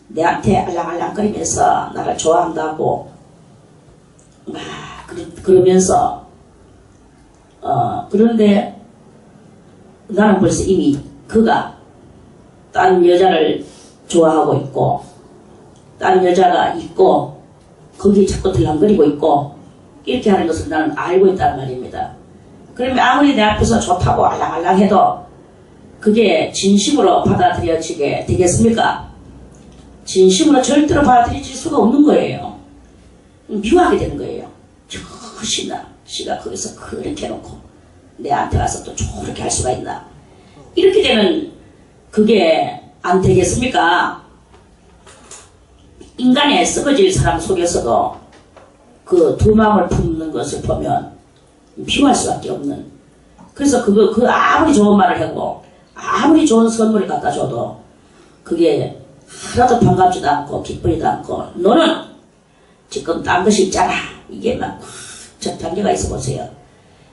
내한테 알랑알랑거리면서 나를 좋아한다고 그러면서 그런데 나는 벌써 이미 그가 딴 여자를 좋아하고 있고, 딴 여자가 있고, 거기 자꾸 들랑거리고 있고, 이렇게 하는 것을 나는 알고 있단 말입니다. 그러면 아무리 내 앞에서 좋다고 알랑알랑 해도 그게 진심으로 받아들여지게 되겠습니까? 진심으로 절대로 받아들여질 수가 없는 거예요. 미워하게 되는 거예요. 저것이나 씨가 거기서 그렇게 해놓고 내한테 와서 또 저렇게 할 수가 있나. 이렇게 되면 그게 안 되겠습니까? 인간의 썩어질 사람 속에서도 그 두 마음을 품는 것을 보면 비교할 수밖에 없는. 그래서 그 아무리 좋은 말을 하고 아무리 좋은 선물을 갖다 줘도 그게 하나도 반갑지도 않고 기쁘지도 않고, 너는 지금 딴 것이 있잖아, 이게 막 저 단계가 있어 보세요.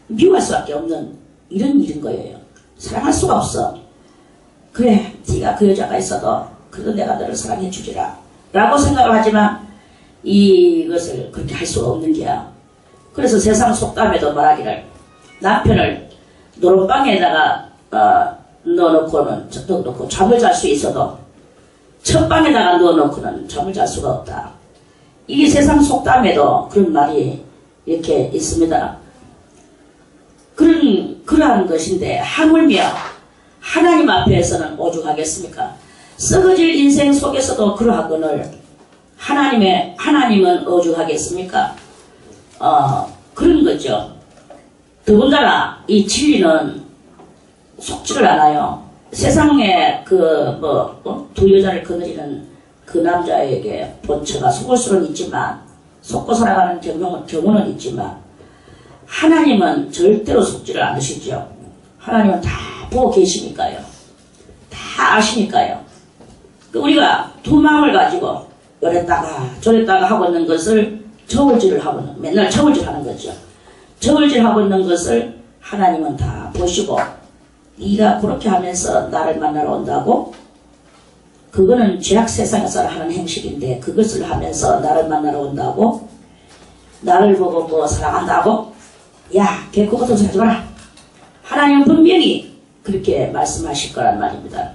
미워할 수밖에 없는 이런 일인 거예요. 사랑할 수가 없어. 그래, 네가 그 여자가 있어도 그래도 내가 너를 사랑해 주리라 라고 생각을 하지만 이것을 그렇게 할 수가 없는 게야. 그래서 세상 속담에도 말하기를, 남편을 노름방에다가 넣어놓고는 잠을 잘 수 있어도 첫방에다가 넣어놓고는 잠을 잘 수가 없다. 이게 세상 속담에도 그런 말이 이렇게 있습니다. 그러한 것인데, 하물며 하나님 앞에서는 오죽하겠습니까? 썩어질 인생 속에서도 그러하거늘 하나님은 오죽하겠습니까? 그런 거죠. 더군다나 이 진리는 속지를 않아요. 세상에 두 여자를 거느리는 그 남자에게 본처가 속을 수는 있지만, 속고 살아가는 경우는 있지만, 하나님은 절대로 속지를 않으시죠. 하나님은 다 보고 계시니까요. 다 아시니까요. 우리가 두 마음을 가지고 이랬다가 저랬다가 하고 있는 것을 맨날 저울질 하는 거죠. 저울질 하고 있는 것을 하나님은 다 보시고, 네가 그렇게 하면서 나를 만나러 온다고? 그거는 죄악 세상에서 하는 행식인데 그것을 하면서 나를 만나러 온다고? 나를 보고 뭐 사랑한다고? 야, 걔 그것도 하지 마라. 하나님은 분명히 그렇게 말씀하실 거란 말입니다.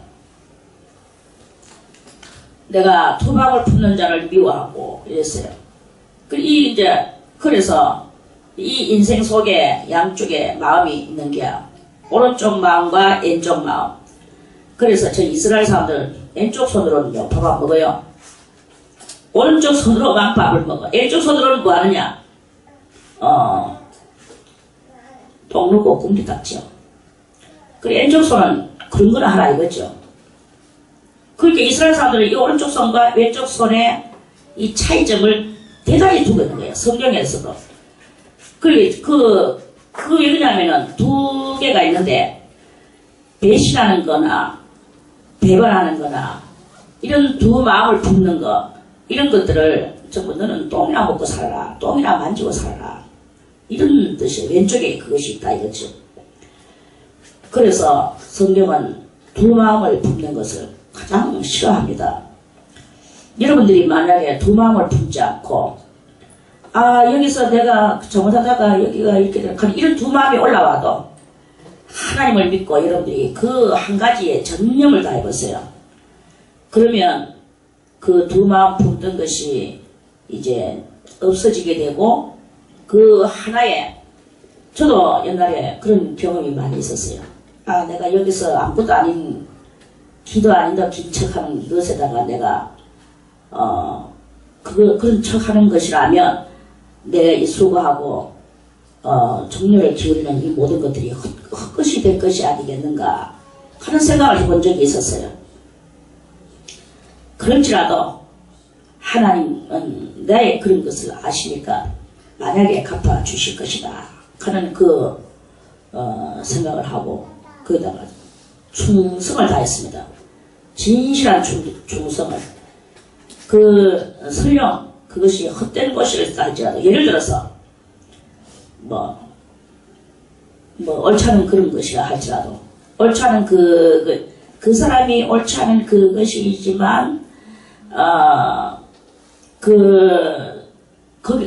내가 투박을 품는 자를 미워하고 이랬어요. 그래서 이 인생 속에 양쪽에 마음이 있는 게야. 오른쪽 마음과 왼쪽 마음. 그래서 저 이스라엘 사람들 왼쪽 손으로는요 밥 안 먹어요. 오른쪽 손으로만 밥을 먹어. 왼쪽 손으로는 뭐 하느냐? 똥 누고 궁디 닦죠. 그리고 왼쪽 손은 그런 거나 하라 이거죠. 그러니까 이스라엘 사람들은 이 오른쪽 손과 왼쪽 손의 이 차이점을 대단히 두고 있는 거예요. 성경에서도. 그리고 왜 그러냐면은 두 개가 있는데, 배신하는 거나 배반하는 거나 이런 두 마음을 품는 거, 이런 것들을 전부 너는 똥이나 먹고 살아라, 똥이나 만지고 살아라, 이런 뜻이 왼쪽에 그것이 있다 이거죠. 그래서 성경은 두 마음을 품는 것을 가장 싫어합니다. 여러분들이 만약에 두 마음을 품지 않고, 여기서 내가 잘못하다가 여기가 이렇게 되는 이런 두 마음이 올라와도 하나님을 믿고 여러분들이 그 한 가지에 전념을 다해보세요. 그러면 그 두 마음 품던 것이 이제 없어지게 되고, 그 하나에, 저도 옛날에 그런 경험이 많이 있었어요. 내가 여기서 아무것도 아닌, 기도 아닌다 긴 척하는 것에다가 내가 그런 척하는 것이라면 내가 이 수고하고 정열을 기울이는 이 모든 것들이 헛것이 될 것이 아니겠는가 하는 생각을 해본 적이 있었어요. 그럴지라도 하나님은 나의 그런 것을 아시니까 만약에 갚아주실 것이다 하는 생각을 하고 거기다가 충성을 다했습니다. 진실한 충성을. 설령 그것이 헛된 것이라 할지라도, 예를 들어서 옳지 않은 그런 것이라 할지라도, 옳지 않은 그 사람이 옳지 않은 그것이지만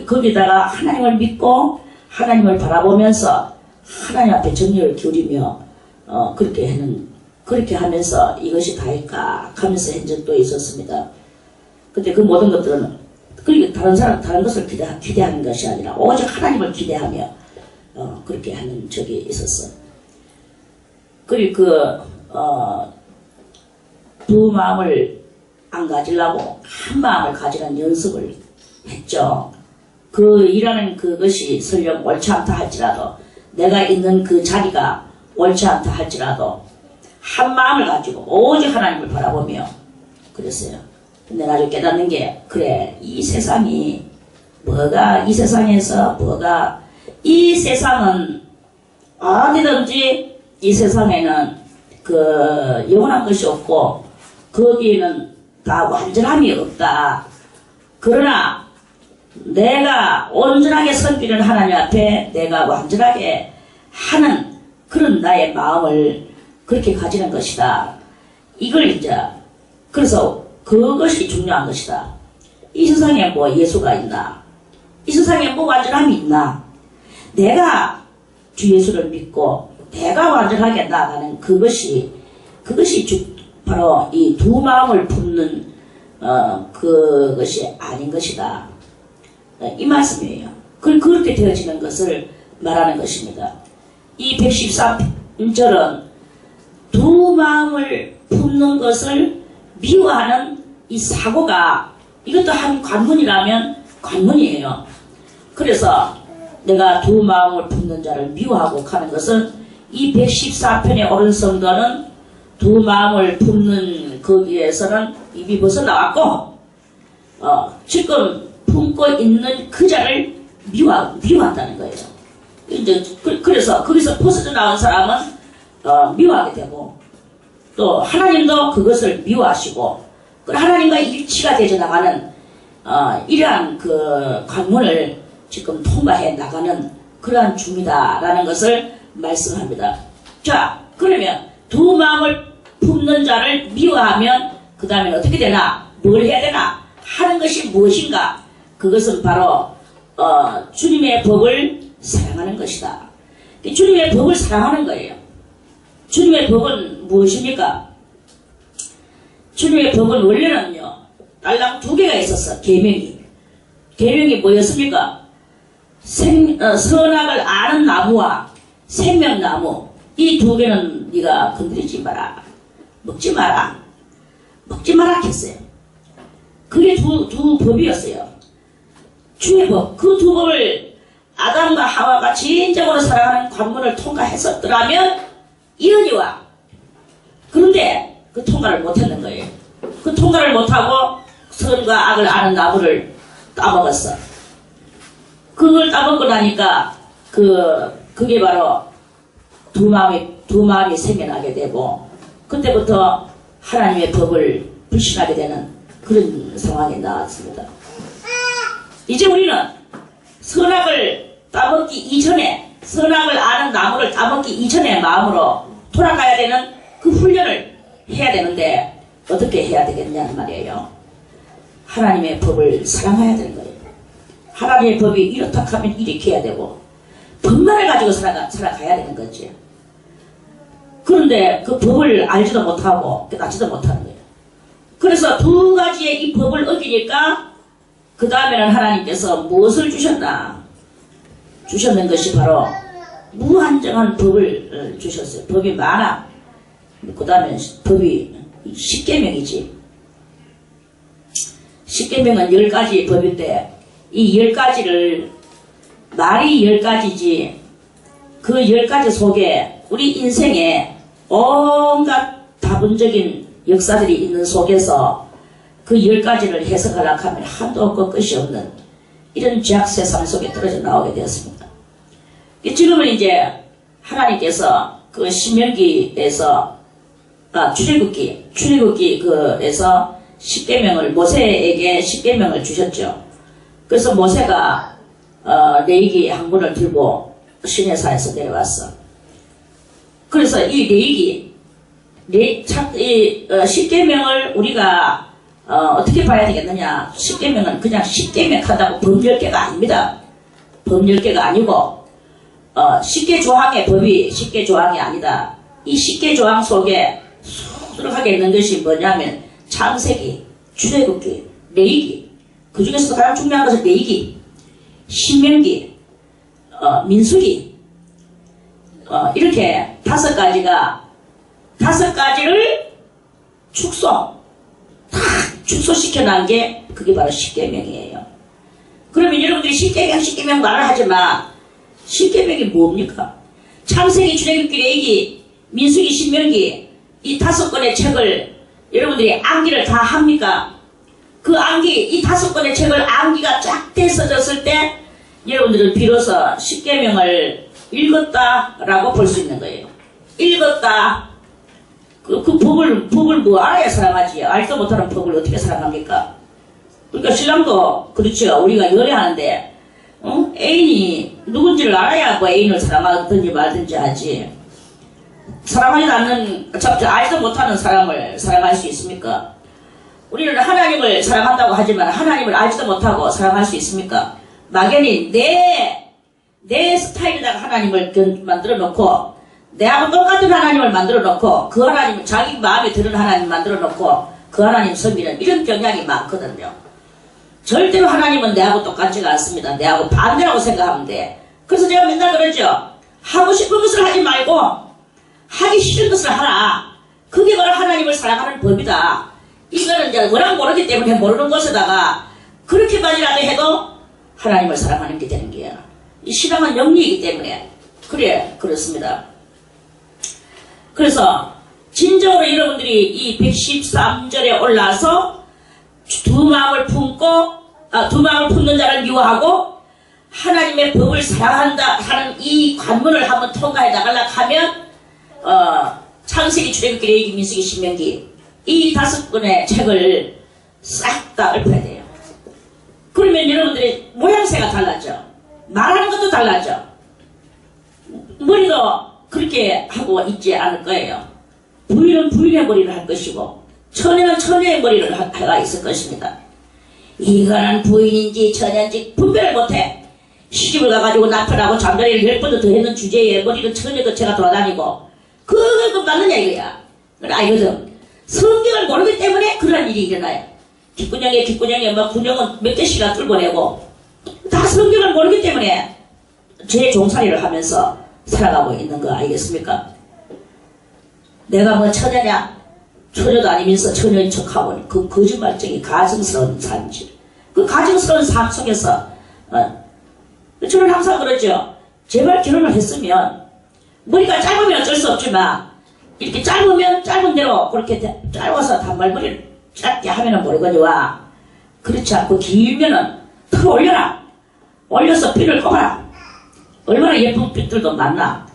거기다가 하나님을 믿고 하나님을 바라보면서 하나님 앞에 정열을 기울이며 그렇게 하는 그렇게 하면서 이것이 다일까 하면서 한 적도 있었습니다. 근데 그 모든 것들은 그러니까 다른 것을 기대하는 것이 아니라 오직 하나님을 기대하며 그렇게 하는 적이 있었어. 그리고 두 마음을 안 가지려고 한 마음을 가지는 연습을 했죠. 그 일하는 그것이 설령 옳지 않다 할지라도 내가 있는 그 자리가 옳지 않다 할지라도 한 마음을 가지고 오직 하나님을 바라보며 그랬어요. 근데 나중에 깨닫는 게 그래 이 세상이 뭐가 이 세상에서 뭐가 이 세상은 어디든지 이 세상에는 그 영원한 것이 없고 거기에는 다 완전함이 없다. 그러나 내가 온전하게 섬기는 하나님 앞에 내가 완전하게 하는 그런 나의 마음을 그렇게 가지는 것이다. 이걸 이제 그래서 그것이 중요한 것이다. 이 세상에 뭐 예수가 있나? 이 세상에 뭐 완전함이 있나? 내가 주 예수를 믿고 내가 완전하게 나아가는 그것이 바로 이 두 마음을 품는 그것이 아닌 것이다. 이 말씀이에요. 그렇게 되어지는 것을 말하는 것입니다. 이 113절은 두 마음을 품는 것을 미워하는 이 사고가 이것도 한 관문이라면 관문이에요. 그래서 내가 두 마음을 품는 자를 미워하고 하는 것은 이 114편의 옳은 성도는 두 마음을 품는 거기에서는 입이 벗어나왔고 지금 품고 있는 그 자를 미워한다는 거예요. 이제 그래서 거기서 벗어져 나온 사람은 미워하게 되고 또 하나님도 그것을 미워하시고 하나님과 일치가 되져 나가는 이러한 그 관문을 지금 통과해 나가는 그러한 중이다라는 것을 말씀합니다. 자, 그러면 두 마음을 품는 자를 미워하면 그 다음에 어떻게 되나? 뭘 해야 되나? 하는 것이 무엇인가? 그것은 바로 주님의 법을 사랑하는 것이다. 주님의 법을 사랑하는 거예요. 주님의 법은 무엇입니까? 주님의 법은 원래는요 딸랑 두 개가 있었어. 계명이 뭐였습니까? 선악을 아는 나무와 생명나무 이 두 개는 네가 건드리지 마라. 먹지 마라 했어요. 그게 두 법이었어요. 주의 법. 그 두 법을 아담과 하와가 진정으로 사랑하는 관문을 통과했었더라면 이언이와 그런데 그 통과를 못했는 거예요. 그 통과를 못하고 선과 악을 아는 나무를 따먹었어. 그걸 따먹고 나니까 그게 바로 두 마음이 생겨나게 되고 그때부터 하나님의 법을 불신하게 되는 그런 상황이 나왔습니다. 이제 우리는 선악을 따먹기 이전에 선악을 아는 나무를 따먹기 이전에 마음으로 돌아가야 되는 그 훈련을 해야 되는데 어떻게 해야 되겠냐는 말이에요. 하나님의 법을 사랑해야 되는 거예요. 하나님의 법이 이렇다 하면 이렇게 해야 되고 법만을 가지고 살아가야 되는 거지. 그런데 그 법을 알지도 못하고 깨닫지도 못하는 거예요. 그래서 두 가지의 이 법을 어기니까 그 다음에는 하나님께서 무엇을 주셨는 것이 바로 무한정한 법을 주셨어요. 법이 많아. 그 다음에 법이 10계명이지. 10계명은 10가지 법인데 이 10가지를 말이 10가지지 그 10가지 속에 우리 인생에 온갖 다분적인 역사들이 있는 속에서 그 10가지를 해석하려고 하면 한도 없고 끝이 없는 이런 죄악 세상 속에 떨어져 나오게 되었습니다. 지금은 이제 하나님께서 그 신명기에서 출애굽기에서 10계명을 모세에게 10계명을 주셨죠. 그래서 모세가 레위기 항문을 들고 시내산에서 내려왔어. 그래서 이 레위기 10계명을 우리가 어떻게 봐야 되겠느냐. 10계명은 그냥 10계명 한다고 법 10개가 아닙니다. 법 10개가 아니고 10개 조항의 법이 10개 조항이 아니다. 이 10개 조항 속에 수두룩하게 있는 것이 뭐냐면 창세기, 출애굽기, 레위기, 그 중에서도 가장 중요한 것은 레위기, 신명기, 민수기, 이렇게 5가지를 축소시켜 놓은 게 그게 바로 십계명이에요. 그러면 여러분들이 십계명 말을 하지만 십계명이 뭡니까? 창세기, 출애굽기, 레위기, 민수기, 신명기 이 5권의 책을 여러분들이 암기를 다 합니까? 그 암기, 이 5권의 책을 암기가 쫙 떼서졌을 때 여러분들은 비로소 십계명을 읽었다라고 볼 수 있는 거예요. 읽었다. 그 법을 뭐 알아야 살아가지. 알지도 못하는 법을 어떻게 살아갑니까? 그러니까 신랑도 그렇죠. 우리가 연애하는데 애인이 누군지를 알아야 뭐 애인을 사랑하든지 말든지 하지. 사랑하지 않는, 알지도 못하는 사람을 사랑할 수 있습니까? 우리는 하나님을 사랑한다고 하지만 하나님을 알지도 못하고 사랑할 수 있습니까? 막연히 내 스타일에다가 하나님을 만들어 놓고 내하고 똑같은 하나님을 만들어 놓고 그 하나님을 자기 마음에 드는 하나님 만들어 놓고 그 하나님 섬기는 이런 경향이 많거든요. 절대로 하나님은 내하고 똑같지가 않습니다. 내하고 반대라고 생각하면 돼. 그래서 제가 맨날 그러죠. 하고 싶은 것을 하지 말고 하기 싫은 것을 하라. 그게 바로 하나님을 사랑하는 법이다. 이거는 이제 워낙 모르기 때문에 모르는 것에다가 그렇게만이라도 해도 하나님을 사랑하는 게 되는 거야. 이 신앙은 영리이기 때문에 그렇습니다. 그래서 진정으로 여러분들이 이 113절에 올라서 두 마음을 품는 자를 미워하고 하나님의 법을 사랑한다 하는 이 관문을 한번 통과해 나가려고 하면 창세기, 출애굽기, 레위기, 민수기, 신명기 이 5권의 책을 싹 다 읊어야 돼요. 그러면 여러분들의 모양새가 달라져. 말하는 것도 달라져. 머리도 그렇게 하고 있지 않을 거예요. 부인은 부인의 머리를 할 것이고 처녀는 처녀의 머리를 해가 있을 것입니다. 이거는 부인인지 처녀인지 분별을 못해. 시집을 가가지고 남편하고 잠자리를 10번도 더 했는 주제에 머리는 처녀도 제가 돌아다니고 그거 맞느냐 이거야. 알거든. 성경을 모르기 때문에 그런 일이 일어나요. 귓구녕에 뭐 군형은 몇 개씩이나 뚫어내고 다 성경을 모르기 때문에 제 종살이를 하면서 살아가고 있는 거 알겠습니까? 내가 뭐 처녀냐? 처녀도 아니면서 처녀인 척하고 그 거짓말쟁이 가증스러운 삶이지. 그 가증스러운 삶 속에서 저는 항상 그러죠. 제발 결혼을 했으면 머리가 짧으면 어쩔 수 없지만 이렇게 짧으면 짧은 대로 그렇게 짧아서 단발머리를 짧게 하면은 모르거니와 그렇지 않고 길면은 더 올려라. 올려서 핀을 꼽아라. 얼마나 예쁜 핀들도 많나.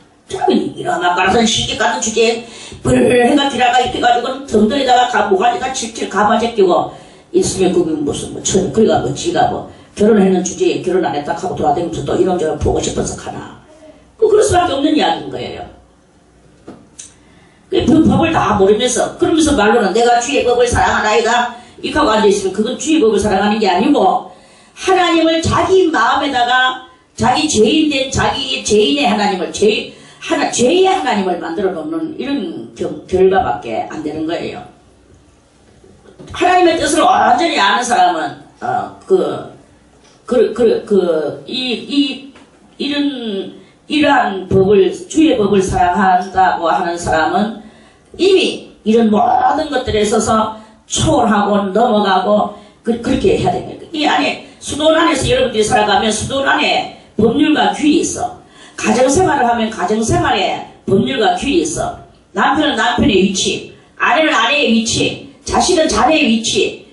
이러나 깔아서 시계 같은 주제에 불을 해가 기라가 이렇게 가지고 덩덩이다가 모가지가 칠칠 가마제 끼고 있으면 그게 무슨 뭐 천 그리가 뭐 지가 뭐 결혼하는 주제에 결혼 안 했다 하고 돌아다니면서 또 이런저런 보고 싶어서 가나. 그럴 수밖에 없는 이야기인 거예요. 그 법을 다 모르면서 그러면서 말로는 내가 주의 법을 사랑하나이다 이렇게 하고 앉아있으면 그건 주의 법을 사랑하는 게 아니고 하나님을 자기 마음에다가 자기 죄인된 자기 죄인의 하나님을 죄의 하나님을 만들어 놓는 이런 결과밖에 안 되는 거예요. 하나님의 뜻을 완전히 아는 사람은 이러한 법을 주의 법을 사랑한다고 하는 사람은 이미 이런 모든 것들에 있어서 초월하고 넘어가고 그렇게 해야 됩니다. 이 안에 수도원 안에서 여러분들이 살아가면 수도원 안에 법률과 규율이 있어. 가정생활을 하면 가정생활에 법률과 규율이 있어. 남편은 남편의 위치, 아내는 아내의 위치, 자식은 자녀의 위치,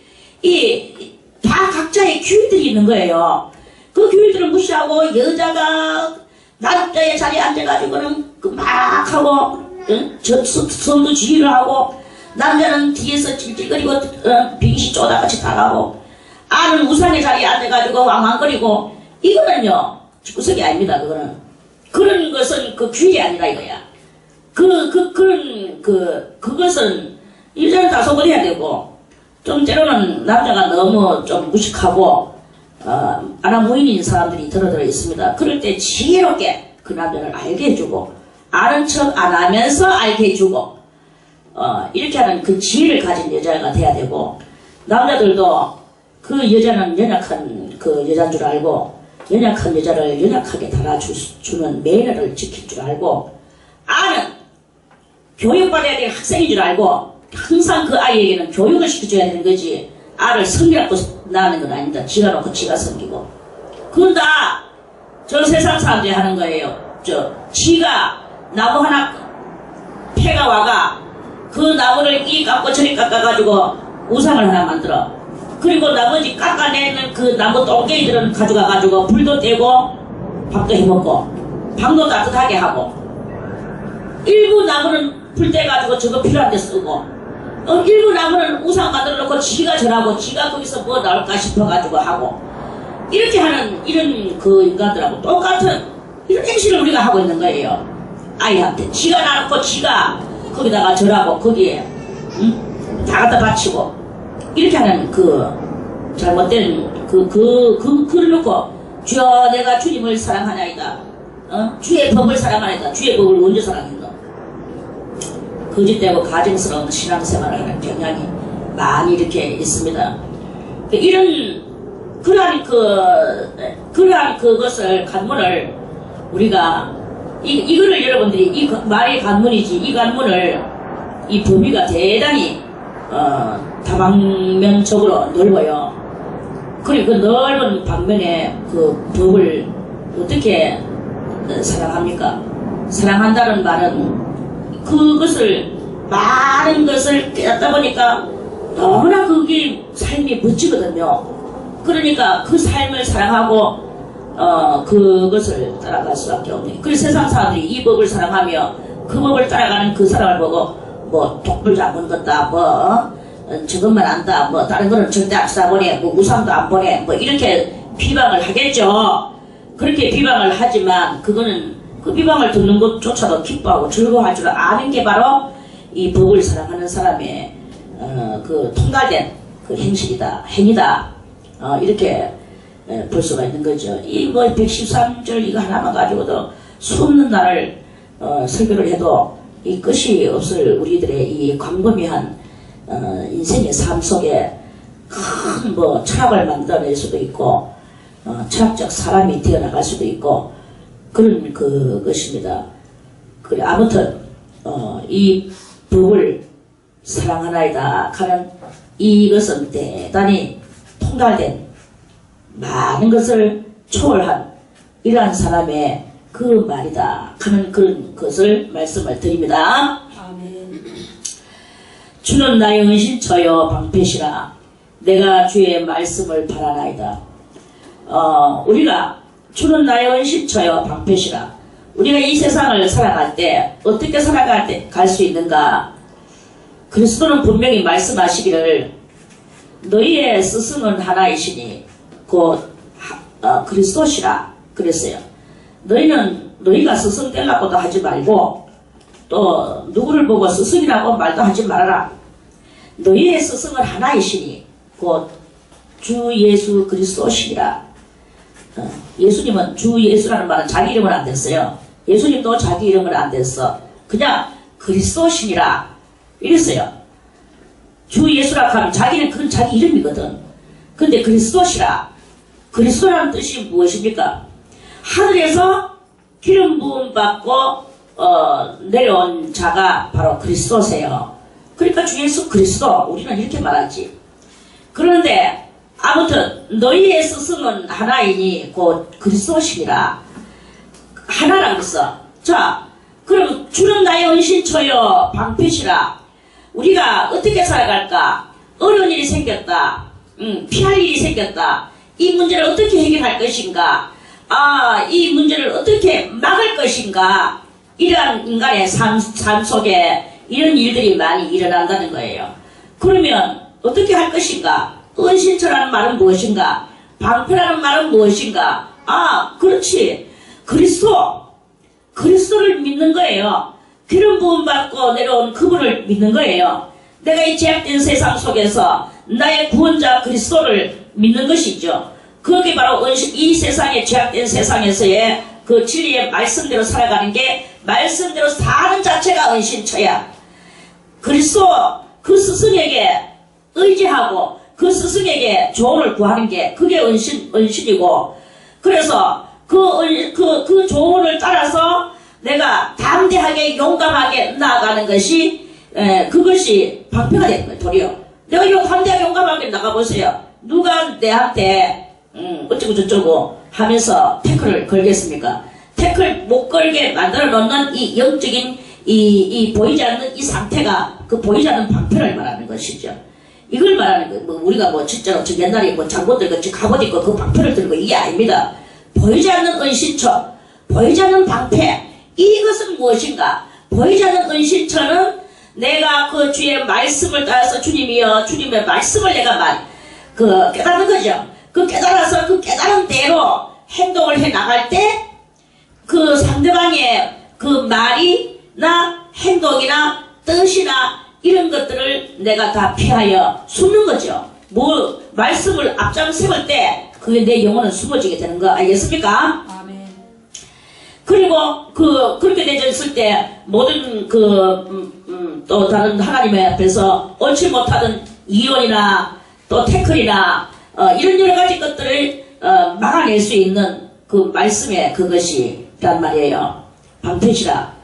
다 각자의 규율들이 있는 거예요. 그 규율들을 무시하고 여자가 남자의 자리에 앉아가지고는 막 하고 선도 지휘를 하고 남자는 뒤에서 찔찔거리고 빙시 쪼다같이 당하고 아는 우상의 자리에 앉아가지고 왕왕거리고 이거는요 구석이 아닙니다. 그런 것은 그 규율이 아니라 이거야. 그것은 일전에 다소걸 해야 되고 좀 때로는 남자가 너무 좀 무식하고 아나무인인 사람들이 들어들어 있습니다. 그럴 때 지혜롭게 그 남자를 알게 해주고 아는 척 안 하면서 알게 해주고 이렇게 하는 그 지혜를 가진 여자가 돼야 되고, 남자들도 그 여자는 연약한 그 여자인 줄 알고, 연약한 여자를 연약하게 달아주는 매너를 지킬 줄 알고, 아는 교육받아야 될 학생인 줄 알고, 항상 그 아이에게는 교육을 시켜줘야 되는 거지, 아를 섬기라고 낳는 건 아닙니다. 지가 놓고 지가 섬기고. 그건 다 저 세상 사람들이 하는 거예요. 지가 나무 하나 패가 와가 그 나무를 이 깎고 저리 깎아가지고 우상을 하나 만들어. 그리고 나머지 깎아내는 그 나무 똥개이들은 가져가가지고 불도 떼고 밥도 해먹고 방도 따뜻하게 하고, 일부 나무는 불 떼가지고 저거 필요한 데 쓰고, 일부 나무는 우상 만들어 놓고 지가 전하고 지가 거기서 뭐 나올까 싶어가지고 하고, 이렇게 하는 이런 그 인간들하고 똑같은 이런 행실을 우리가 하고 있는 거예요. 아이한테 지가 나놓고 지가 거기다가 절하고 거기에 다 갖다 바치고 이렇게 하는 그 잘못된 글을 놓고, 주여 내가 주님을 사랑하나이다, 주의 법을 사랑하나이다. 주의 법을 언제 사랑했노? 거짓되고 가증스러운 신앙생활을 하는 경향이 많이 이렇게 있습니다. 이런 그러한 그것을 간문을 우리가 이거를 여러분들이 이 말이 간문이지, 이 간문을 이 범위가 대단히 다방면적으로 넓어요. 그리고 그 넓은 방면에 그 법을 어떻게 사랑합니까? 사랑한다는 말은 그것을 많은 것을 깨닫다 보니까 너무나 그게 삶이 멋지거든요. 그러니까 그 삶을 사랑하고 그것을 따라갈 수밖에 없네. 그래서 세상 사람들이 이 법을 사랑하며 그 법을 따라가는 그 사람을 보고 뭐 독불도 안 보는 것다, 뭐 저것만 안다, 뭐 다른 거는 절대 안 쳐다보네, 뭐 우상도 안 보네, 뭐 이렇게 비방을 하겠죠. 그렇게 비방을 하지만 그거는 그 비방을 듣는 것조차도 기뻐하고 즐거워할 줄 아는 게 바로 이 법을 사랑하는 사람의 그 통달된 그 행위다. 이렇게 볼 수가 있는 거죠. 이 뭐 113절 이거 하나만 가지고도 수없는 날을 설교를 해도 이 끝이 없을 우리들의 이 광범위한 인생의 삶 속에 큰 뭐 철학을 만들어낼 수도 있고, 철학적 사람이 되어나갈 수도 있고, 그런 그것입니다. 그래, 아무튼 이 법을 사랑하나이다 하는 이것은 대단히 통달된 많은 것을 초월한 이러한 사람의 그 말이다 하는 그런 것을 말씀을 드립니다. 아멘. 주는 나의 은신처여 방패시라. 내가 주의 말씀을 바라나이다. 우리가 주는 나의 은신처여 방패시라. 우리가 이 세상을 살아갈 때 어떻게 살아갈 수 있는가? 그리스도는 분명히 말씀하시기를 너희의 스승은 하나이시니 곧 그리스도시라 그랬어요. 너희가 스승 되려고도 하지 말고 또 누구를 보고 스승이라고 말도 하지 말아라. 너희의 스승은 하나이시니 곧 주 예수 그리스도시니라. 예수님은 주 예수라는 말은 자기 이름은 안 됐어요. 예수님도 자기 이름은 안 됐어. 그냥 그리스도시니라 이랬어요. 주 예수라 하면 자기는 그건 자기 이름이거든. 근데 그리스도시라. 그리스도라는 뜻이 무엇입니까? 하늘에서 기름 부음 받고 내려온 자가 바로 그리스도세요. 그러니까 주 예수 그리스도, 우리는 이렇게 말하지. 그런데 아무튼 너희의 스승은 하나이니 곧 그리스도시니라. 하나라고 했어. 자, 그럼 주는 나의 은신처여 방패시라. 우리가 어떻게 살아갈까? 어려운 일이 생겼다. 피할 일이 생겼다. 이 문제를 어떻게 해결할 것인가? 이 문제를 어떻게 막을 것인가? 이러한 인간의 삶 속에 이런 일들이 많이 일어난다는 거예요. 그러면 어떻게 할 것인가? 은신처라는 말은 무엇인가? 방패라는 말은 무엇인가? 그렇지. 그리스도를 믿는 거예요. 기름 부음 받고 내려온 그분을 믿는 거예요. 내가 이 제약된 세상 속에서 나의 구원자 그리스도를 믿는 것이죠. 그게 바로 이 세상에 제약된 세상에서의 그 진리의 말씀대로 살아가는 게, 말씀대로 사는 자체가 은신처야. 그리스도 그 스승에게 의지하고 그 스승에게 조언을 구하는 게 그게 은신이고, 그래서 그 조언을 따라서 내가 담대하게 용감하게 나아가는 것이 그것이 방패가 되는 거예요. 도리어 내가 이거 담대하게 용감하게 나가보세요. 누가 내한테 어쩌고 저쩌고 하면서 태클을 걸겠습니까? 태클 못 걸게 만들어 놓는 이 영적인 이 보이지 않는 이 상태가 그 보이지 않는 방패를 말하는 것이죠. 이걸 말하는 거예요. 뭐 우리가 뭐 진짜로 옛날에 뭐 장군들 같이 갑옷 입고 그 방패를 들고 이게 아닙니다. 보이지 않는 은신처, 보이지 않는 방패, 이것은 무엇인가? 보이지 않는 은신처는 내가 그 주의 말씀을 따라서 주님이여 주님의 말씀을 내가 깨닫는 거죠. 그 깨달아서 그 깨달은 대로 행동을 해 나갈 때 그 상대방의 그 말이나 행동이나 뜻이나 이런 것들을 내가 다 피하여 숨는 거죠. 뭐 말씀을 앞장 세울 때 그게 내 영혼은 숨어지게 되는 거 알겠습니까? 아멘. 그리고 그렇게 되었을 때 모든 또 다른 하나님의 앞에서 옳지 못하던 이론이나 또 태클이나 이런 여러 가지 것들을 막아낼 수 있는 그 말씀의 그것이 란 말이에요. 방패시라.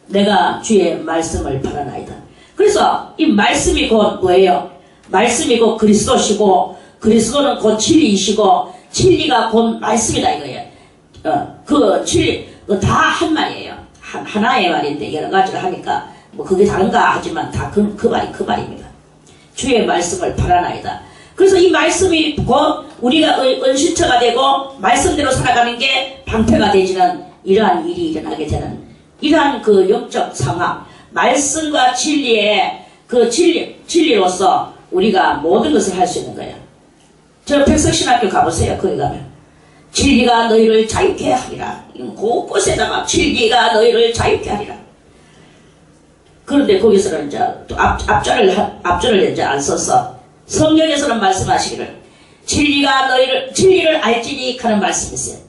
내가 주의 말씀을 바라나이다. 그래서 이 말씀이 곧 뭐예요? 말씀이 곧 그리스도시고 그리스도는 곧 진리이시고 진리가 곧 말씀이다 이거예요. 그 진리 다 한 말이에요. 하나의 말인데 여러 가지를 하니까 뭐 그게 다른가 하지만 다 그 말입니다. 주의 말씀을 바라나이다. 그래서 이 말씀이 곧 우리가 은신처가 되고 말씀대로 살아가는 게 방패가 되지는 이러한 일이 일어나게 되는 이러한 그 영적 상황, 말씀과 진리의 그 진리로서 우리가 모든 것을 할 수 있는 거예요. 저 백석신학교 가보세요. 거기 가면 진리가 너희를 자유케 하리라. 곳곳에다가 진리가 너희를 자유케 하리라. 그런데 거기서는 이제 또 앞줄을 이제 안 써서 성경에서는 말씀하시기를 진리를 알지니 하는 말씀이 있어요.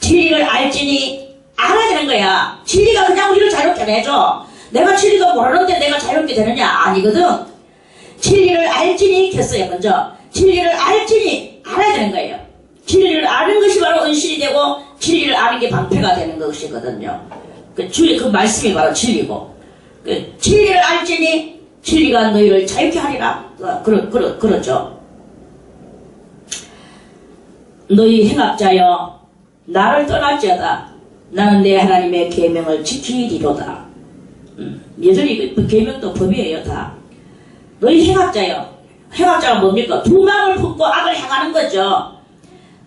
진리를 알지니 알아야 되는 거야. 진리가 그냥 우리를 자유롭게 해줘. 내가 진리가 모르는데 내가 자유롭게 되느냐? 아니거든. 진리를 알지니 했어요. 먼저 진리를 알지니 알아야 되는 거예요. 진리를 아는 것이 바로 은신이 되고 진리를 아는 게 방패가 되는 것이거든요. 주의 그 말씀이 바로 진리고 진리를 알지니 진리가 너희를 자유케 하리라. 그렇죠. 너희 행악자여 나를 떠날지어다. 나는 내 하나님의 계명을 지키리로다. 여전히 그 계명도 법이에요. 다. 너희 행악자여. 행악자가 뭡니까? 두 마음을 품고 악을 행하는 거죠.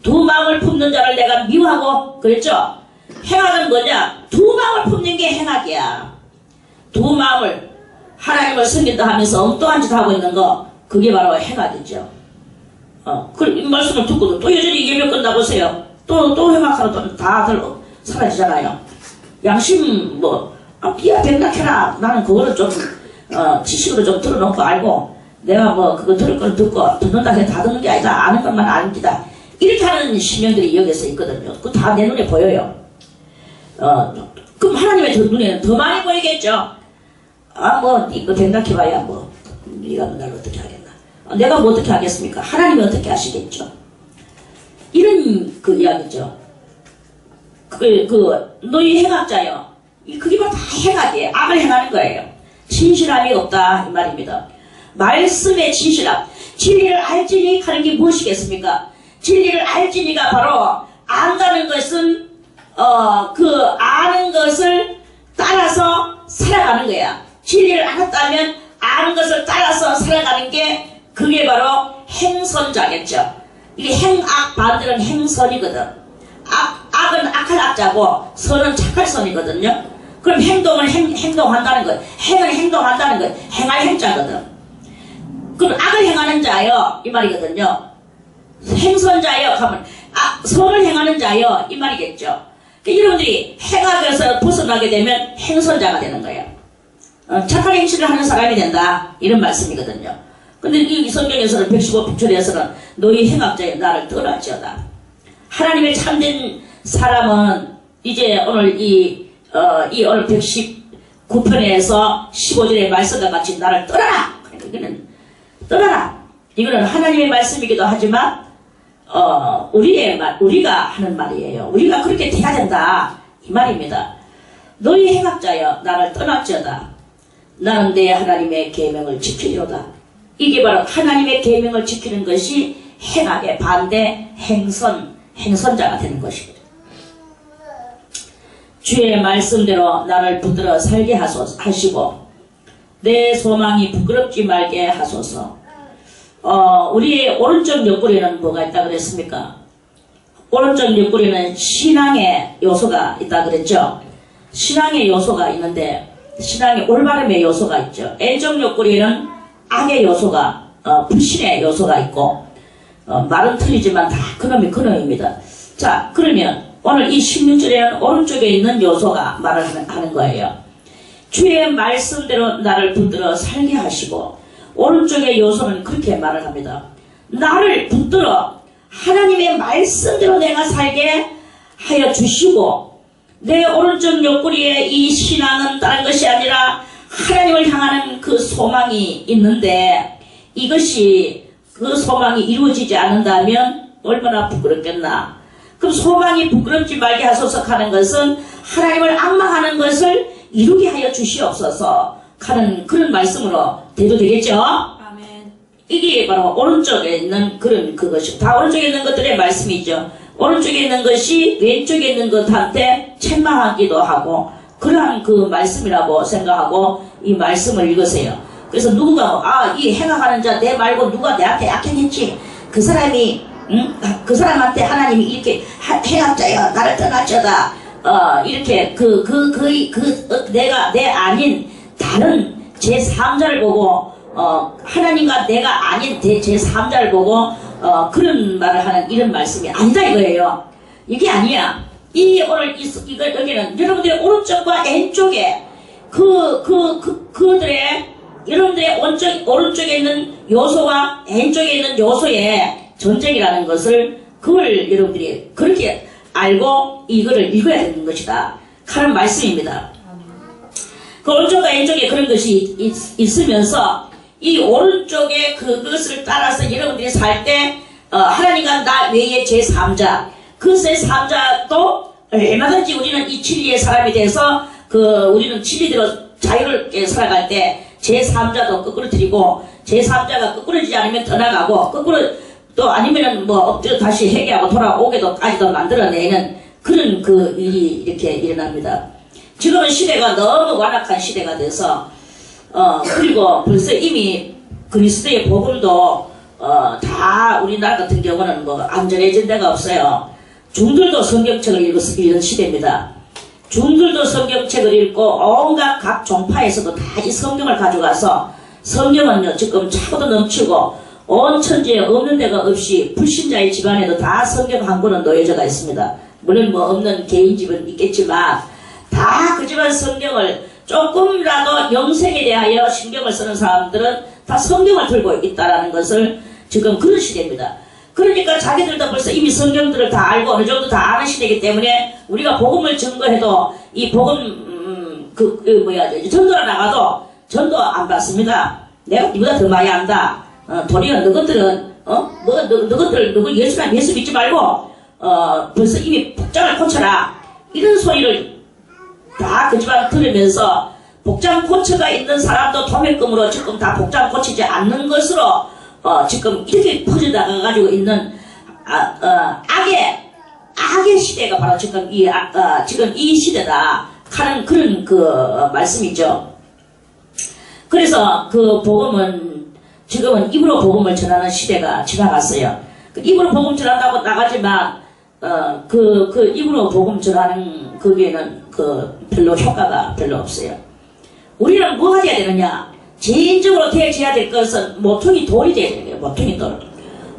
두 마음을 품는 자를 내가 미워하고 그랬죠. 행악은 뭐냐? 두 마음을 품는 게 행악이야. 두 마음을 하나님을 섬긴다 하면서 엉뚱한 짓 하고 있는 거 그게 바로 행악이죠. 이 말씀을 듣고도 또 여전히 예명 끝나보세요. 또 행악하러 또 다들 사라지잖아요. 양심 비야 백락해라. 나는 그거를 좀 지식으로 좀 들어놓고 알고 내가 그거 들을 걸 듣고 듣는다 해서 다 듣는 게 아니다. 아는 것만 아는 기다. 이렇게 하는 신명들이 여기서 있거든요. 그거 다 내 눈에 보여요. 그럼 하나님의 눈에는 더 많이 보이겠죠. 이거 백락해봐야 네가 나를 어떻게 하겠나. 내가 어떻게 하겠습니까? 하나님이 어떻게 하시겠죠. 이런 그 이야기죠. 너희 행악자요. 그게 다 행악이에요. 악을 행하는 거예요. 진실함이 없다 이 말입니다. 말씀의 진실함. 진리를 알지니 하는 게 무엇이겠습니까? 진리를 알지니가 바로 안다는 것은 그 아는 것을 따라서 살아가는 거야. 진리를 알았다면 아는 것을 따라서 살아가는 게 그게 바로 행선자겠죠. 이게 행악 반대는 행선이거든. 악은 악할 악자고 선은 착할 선이거든요. 그럼 행동을 행동한다는 것, 행을 행동한다는 것, 행할 행자거든. 그럼 악을 행하는 자여 이 말이거든요. 행선자여 하면 선을 행하는 자여 이 말이겠죠. 그러니까 여러분들이 행악에서 벗어나게 되면 행선자가 되는 거예요. 착한 행실을 하는 사람이 된다 이런 말씀이거든요. 근데 이 성경에서는 115절에서는 너희 행악자여 나를 떠날지어다. 하나님의 참된 사람은 이제 오늘 오늘 9편에서 15절의 말씀과 같이 나를 떠나라! 이거는 떠나라! 이거는 하나님의 말씀이기도 하지만 우리가 하는 말이에요. 우리가 그렇게 돼야 된다 이 말입니다. 너희 행악자여 나를 떠날지어다. 나는 내 하나님의 계명을 지키리로다. 이게 바로 하나님의 계명을 지키는 것이 행악의 반대 행선자가 되는 것입니다. 주의 말씀대로 나를 붙들어 살게 하시고 내 소망이 부끄럽지 말게 하소서. 우리의 오른쪽 옆구리에는 뭐가 있다 그랬습니까? 오른쪽 옆구리에는 신앙의 요소가 있다 그랬죠. 신앙의 요소가 있는데 신앙의 올바름의 요소가 있죠. 왼쪽 옆구리에는 악의 요소가 불신의 요소가 있고 말은 틀리지만 다 그놈입니다. 자, 그러면 오늘 이 16절에는 오른쪽에 있는 요소가 말을 하는 거예요. 주의 말씀대로 나를 붙들어 살게 하시고, 오른쪽의 요소는 그렇게 말을 합니다. 나를 붙들어 하나님의 말씀대로 내가 살게 하여 주시고, 내 오른쪽 옆구리에 이 신앙은 다른 것이 아니라 하나님을 향하는 그 소망이 있는데, 이것이 그 소망이 이루어지지 않는다면 얼마나 부끄럽겠나. 그럼 소망이 부끄럽지 말게 하소서 하는 것은 하나님을 앙망하는 것을 이루게 하여 주시옵소서 하는 그런 말씀으로 대도 되겠죠? 아멘. 이게 바로 오른쪽에 있는 그것이 다 오른쪽에 있는 것들의 말씀이죠. 오른쪽에 있는 것이 왼쪽에 있는 것한테 책망하기도 하고 그러한 그 말씀이라고 생각하고 이 말씀을 읽으세요. 그래서 누군가 이 행악하는 자 내 말고 누가 내한테 악행했지, 그 사람이 그 사람한테 하나님이 이렇게 행악자여 나를 떠나쳐다 이렇게 내가 내 아닌 다른 제3자를 보고 하나님과 내가 아닌 제3자를 보고 그런 말을 하는 이런 말씀이 아니다 이거예요. 이게 아니야. 여기는 여러분들의 오른쪽과 왼쪽에 그들의 여러분들의 오른쪽에 있는 요소와 왼쪽에 있는 요소의 전쟁이라는 것을 그걸 여러분들이 그렇게 알고 이거를 읽어야 되는 것이다 하는 말씀입니다. 그 오른쪽과 왼쪽에 그런 것이 있으면서 이 오른쪽에 그것을 따라서 여러분들이 살 때 하나님과 나 외에 제3자 그 제3자도 얼마든지 우리는 이 진리의 사람이 돼서 우리는 진리대로 자유롭게 살아갈 때 제3자도 거꾸로 드리고 제3자가 거꾸로지지 않으면 떠나가고 거꾸로 또 아니면은 엎드려 다시 회개하고 돌아오게도까지도 만들어내는 그런 일이 이렇게 일어납니다. 지금은 시대가 너무 완악한 시대가 돼서 그리고 벌써 이미 그리스도의 복음도 다 우리나라 같은 경우는 안전해진 데가 없어요. 중들도 성경책을 읽은 시대입니다. 중들도 성경책을 읽고 온갖 각 종파에서도 다 이 성경을 가져가서 성경은요 지금 차고도 넘치고 온 천지에 없는 데가 없이 불신자의 집안에도 다 성경 한 권은 놓여져가 있습니다. 물론 없는 개인 집은 있겠지만 다 그 집안 성경을 조금이라도 영생에 대하여 신경을 쓰는 사람들은 다 성경을 들고 있다라는 것을 지금 그런 시대입니다. 그러니까 자기들도 벌써 이미 성경들을 다 알고 어느 정도 다 아는 시대이기 때문에 우리가 복음을 증거해도 이 복음 전도를 나가도 전도 안 받습니다. 내가 니보다 더 많이 안다. 도리어 너희들은 너희들 예수 믿지 말고 벌써 이미 복장을 고쳐라 이런 소리를 다 그 집안 들으면서 복장 고쳐가 있는 사람도 도매금으로 지금 다 복장 고치지 않는 것으로 지금 이렇게 퍼져나가가지고 있는 악의 시대가 바로 지금 이 시대다 하는 그런 말씀이죠. 그래서 그 복음은 지금은 입으로 복음을 전하는 시대가 지나갔어요. 입으로 복음 전한다고 나가지만 그 입으로 복음 전하는 거기에는 별로 효과가 별로 없어요. 우리는 뭐가 돼야 되느냐? 개인적으로 되어져야 될 것은 모퉁이 돌이 돼야 되는 거예요.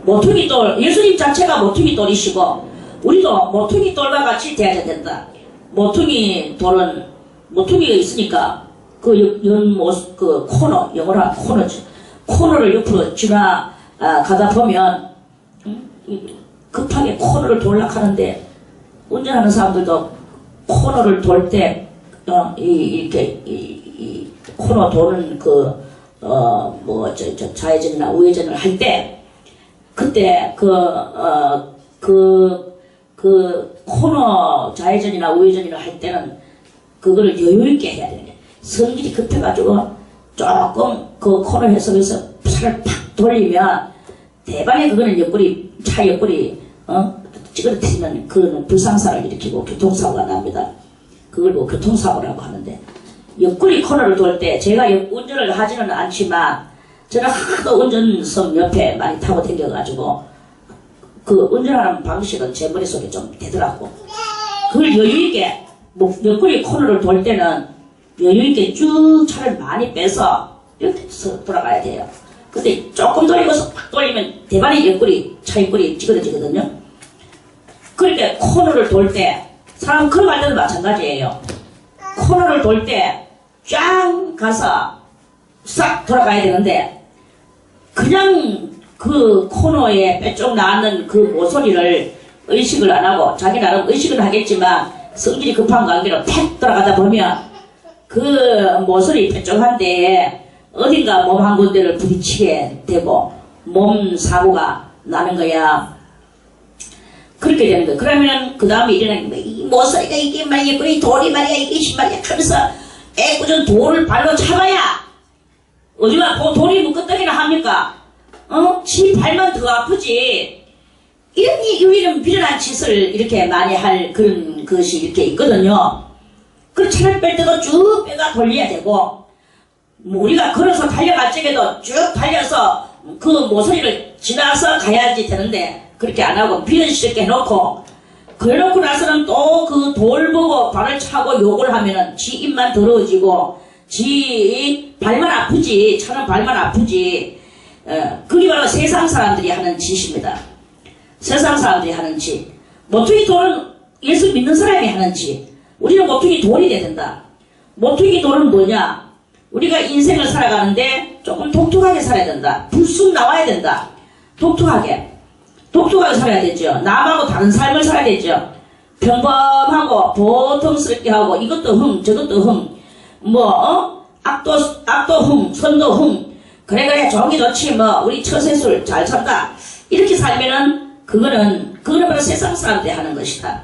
모퉁이 돌. 예수님 자체가 모퉁이 돌이시고 우리도 모퉁이 돌과 같이 되어야 된다. 모퉁이 돌은 모퉁이가 있으니까 코너, 영어로 하면 코너죠. 코너를 옆으로 가다 보면 급하게 코너를 돌락하는데 운전하는 사람들도 코너를 돌 때 이렇게 코너 도는 좌회전이나 우회전을 할 때, 그때 코너 좌회전이나 우회전이나 할 때는 그거를 여유있게 해야 되는 거예요. 성질이 급해가지고 조금 그 코너 해석에서 차를 팍 돌리면 대반에 그거는 차 옆구리 찌그러뜨리면 그거는 불상사를 일으키고 교통사고가 납니다. 그걸 뭐 교통사고라고 하는데, 옆구리 코너를 돌 때 제가 운전을 하지는 않지만 저는 하도 운전석 옆에 많이 타고 다녀가지고 그 운전하는 방식은 제 머릿속에 좀 되더라고. 그걸 여유있게 옆구리 코너를 돌 때는 여유있게 쭉 차를 많이 빼서 이렇게 돌아가야 돼요. 근데 조금 돌리고서 팍 돌리면 대반이 차 옆구리 찌그러지거든요. 그러니까 코너를 돌 때 사람 걸어갈 때도 마찬가지예요. 코너를 돌 때 쫙 가서 싹 돌아가야 되는데, 그냥 그 코너에 빼쪽 나는 그 모서리를 의식을 안 하고, 자기 나름 의식은 하겠지만 성질이 급한 관계로 팍 돌아가다 보면 그 모서리 빼쪽한 데에 어딘가 몸 한 군데를 부딪히게 되고 몸 사고가 나는 거야. 그렇게 되는 거야. 그러면 그 다음에 일어나는 거야. 이 모서리가 이게 말이야, 이 돌이 말이야, 이게 말이야 하면서 애꿎은 돌을 발로 차봐야 어디가 돌이 묶었다기나 합니까? 지 발만 더 아프지. 이런 비련한 짓을 이렇게 많이 할 그런 것이 이렇게 있거든요. 그 차를 뺄 때도 쭉 빼가 돌려야 되고, 우리가 걸어서 달려갈 적에도 쭉 달려서 그 모서리를 지나서 가야지 되는데, 그렇게 안 하고 비련스럽게 해놓고, 그래놓고 나서는 또 그 돌 보고 발을 차고 욕을 하면은 지 입만 더러워지고 지 발만 아프지. 차는 발만 아프지. 그게 바로 세상 사람들이 하는 짓입니다. 세상 사람들이 하는 짓. 모퉁이 돌은 예수 믿는 사람이 하는 짓. 우리는 모퉁이 돌이 돼야 된다. 모퉁이 돌은 뭐냐? 우리가 인생을 살아가는데 조금 독특하게 살아야 된다. 불쑥 나와야 된다. 독특하게 살아야 되죠. 남하고 다른 삶을 살아야 되죠. 평범하고 보통스럽게 하고, 이것도 흥 저것도 흥, 악도 흥 선도 흥, 그래 좋은 게 좋지, 우리 처세술 잘 찬다, 이렇게 살면은 그거는 바로 세상 사람들이 하는 것이다.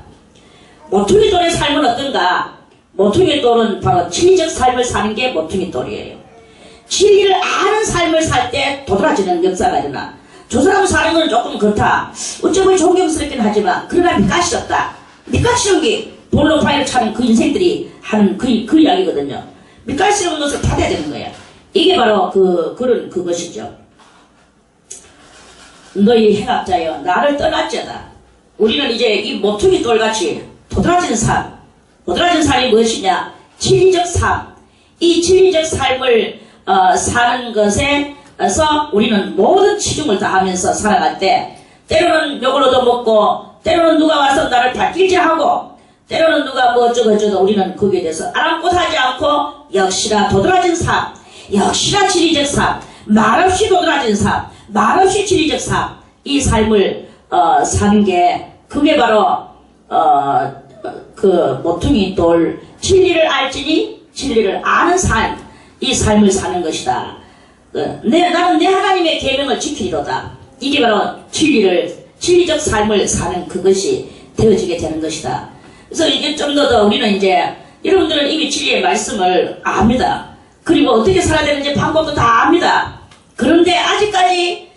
모퉁이 돌의 삶은 어떤가? 모퉁이 돌은 바로 진리적 삶을 사는 게 모퉁이 돌이에요. 진리를 아는 삶을 살 때 도드라지는 역사가 일어나. 저 사람 사는 건 조금 그렇다. 어쩌면 존경스럽긴 하지만 그러나 밑가시없다. 밑가시없는 게 볼로 파이를 차는 그 인생들이 하는 그 이야기거든요. 밑가시없는 것을 받아야 되는 거예요. 이게 바로 그것이죠. 너희 행악자여 나를 떠났자다. 우리는 이제 이 모퉁이 돌같이 도드라진 삶이 무엇이냐? 진리적 삶. 이 진리적 삶을 사는 것에서 우리는 모든 치중을 다하면서 살아갈 때, 때로는 욕을 얻어먹고, 때로는 누가 와서 나를 발길질하고, 때로는 누가 어쩌고 우리는 거기에 대해서 아랑곳하지 않고 역시나 도드라진 삶, 역시나 진리적 삶, 말없이 도드라진 삶, 말없이 진리적 삶, 이 삶을 사는 게, 그게 바로 그 모퉁이 돌, 진리를 알지니 진리를 아는 삶, 이 삶을 사는 것이다. 나는 내 하나님의 계명을 지키리로다. 이게 바로 진리적 삶을 사는 그것이 되어지게 되는 것이다. 그래서 이게 좀 더 우리는 이제, 여러분들은 이미 진리의 말씀을 압니다. 그리고 어떻게 살아야 되는지 방법도 다 압니다. 그런데 아직까지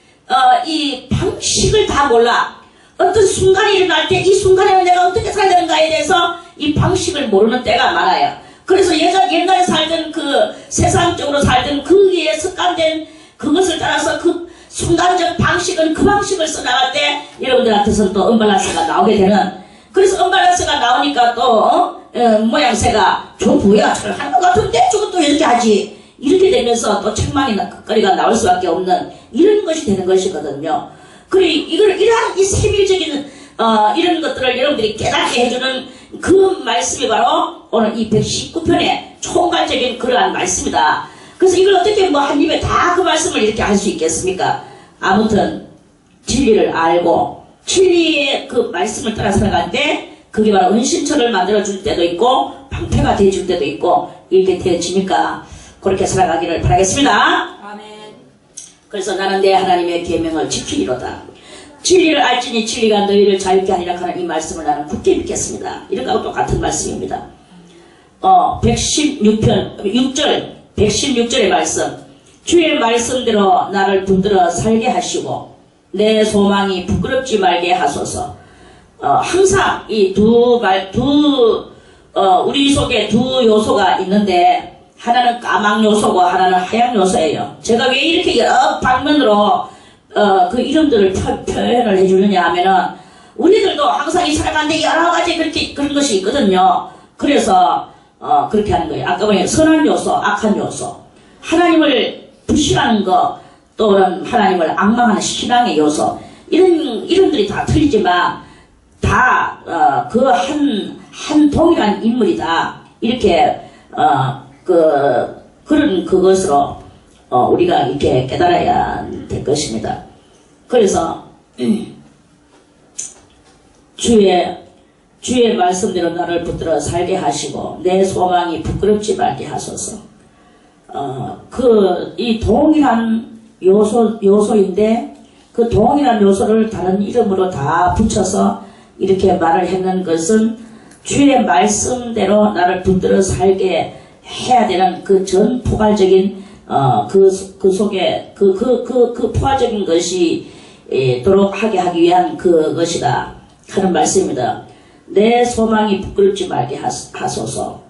이 방식을 다 몰라. 어떤 순간이 일어날 때 이 순간에는 내가 어떻게 살아야 되는가에 대해서 이 방식을 모르는 때가 많아요. 그래서 옛날에 살던 그 세상적으로 살던 거기에 습관된 그것을 따라서 그 순간적 방식은 그 방식을 써나갈 때 여러분들한테서 또 언밸런스가 나오게 되는, 그래서 언밸런스가 나오니까 또 모양새가 저 뭐야 잘 하는 것 같은데 저것도 이렇게 하지, 이렇게 되면서 또 책망이거리가 나올 수밖에 없는 이런 것이 되는 것이거든요. 그리고 이러한 이 세밀적인 이런 것들을 여러분들이 깨닫게 해주는 그 말씀이 바로 오늘 이 119편의 총괄적인 그러한 말씀이다. 그래서 이걸 어떻게 한 입에 다 그 말씀을 이렇게 할 수 있겠습니까? 아무튼 진리를 알고 진리의 그 말씀을 따라 살아갈 때 그게 바로 은신처를 만들어줄 때도 있고 방패가 되어줄 때도 있고 이렇게 되어지니까 그렇게 살아가기를 바라겠습니다. 아멘. 그래서 나는 내 하나님의 계명을 지키리로다. 진리를 알지니 진리가 너희를 자유케 하리라 하는 이 말씀을 나는 굳게 믿겠습니다. 이런거하고 똑같은 말씀입니다. 116편 6절 116절의 말씀. 주의 말씀대로 나를 붙들어 살게 하시고 내 소망이 부끄럽지 말게 하소서. 항상 이 우리 속에 두 요소가 있는데 하나는 까망 요소고 하나는 하양 요소예요. 제가 왜 이렇게 여러 방면으로 그 이름들을 표현을 해주느냐 하면은 우리들도 항상 이 살아가는데 여러 가지 그런 것이 있거든요. 그래서 그렇게 하는 거예요. 아까 보니 선한 요소, 악한 요소, 하나님을 불신하는 거, 또는 하나님을 앙망하는 신앙의 요소, 이름들이 다 틀리지만 다 그 한 동일한 인물이다. 이렇게 그런 그것으로 우리가 이렇게 깨달아야 될 것입니다. 그래서 주의 말씀대로 나를 붙들어 살게 하시고 내 소망이 부끄럽지 말게 하소서. 이 동일한 요소인데 그 동일한 요소를 다른 이름으로 다 붙여서 이렇게 말을 했는 것은 주의 말씀대로 나를 붙들어 살게 해야 되는 그 전 포괄적인 그 속에 그 포괄적인 것이 도록 하게 하기 위한 그것이다 하는 말씀입니다. 내 소망이 부끄럽지 말게 하소서.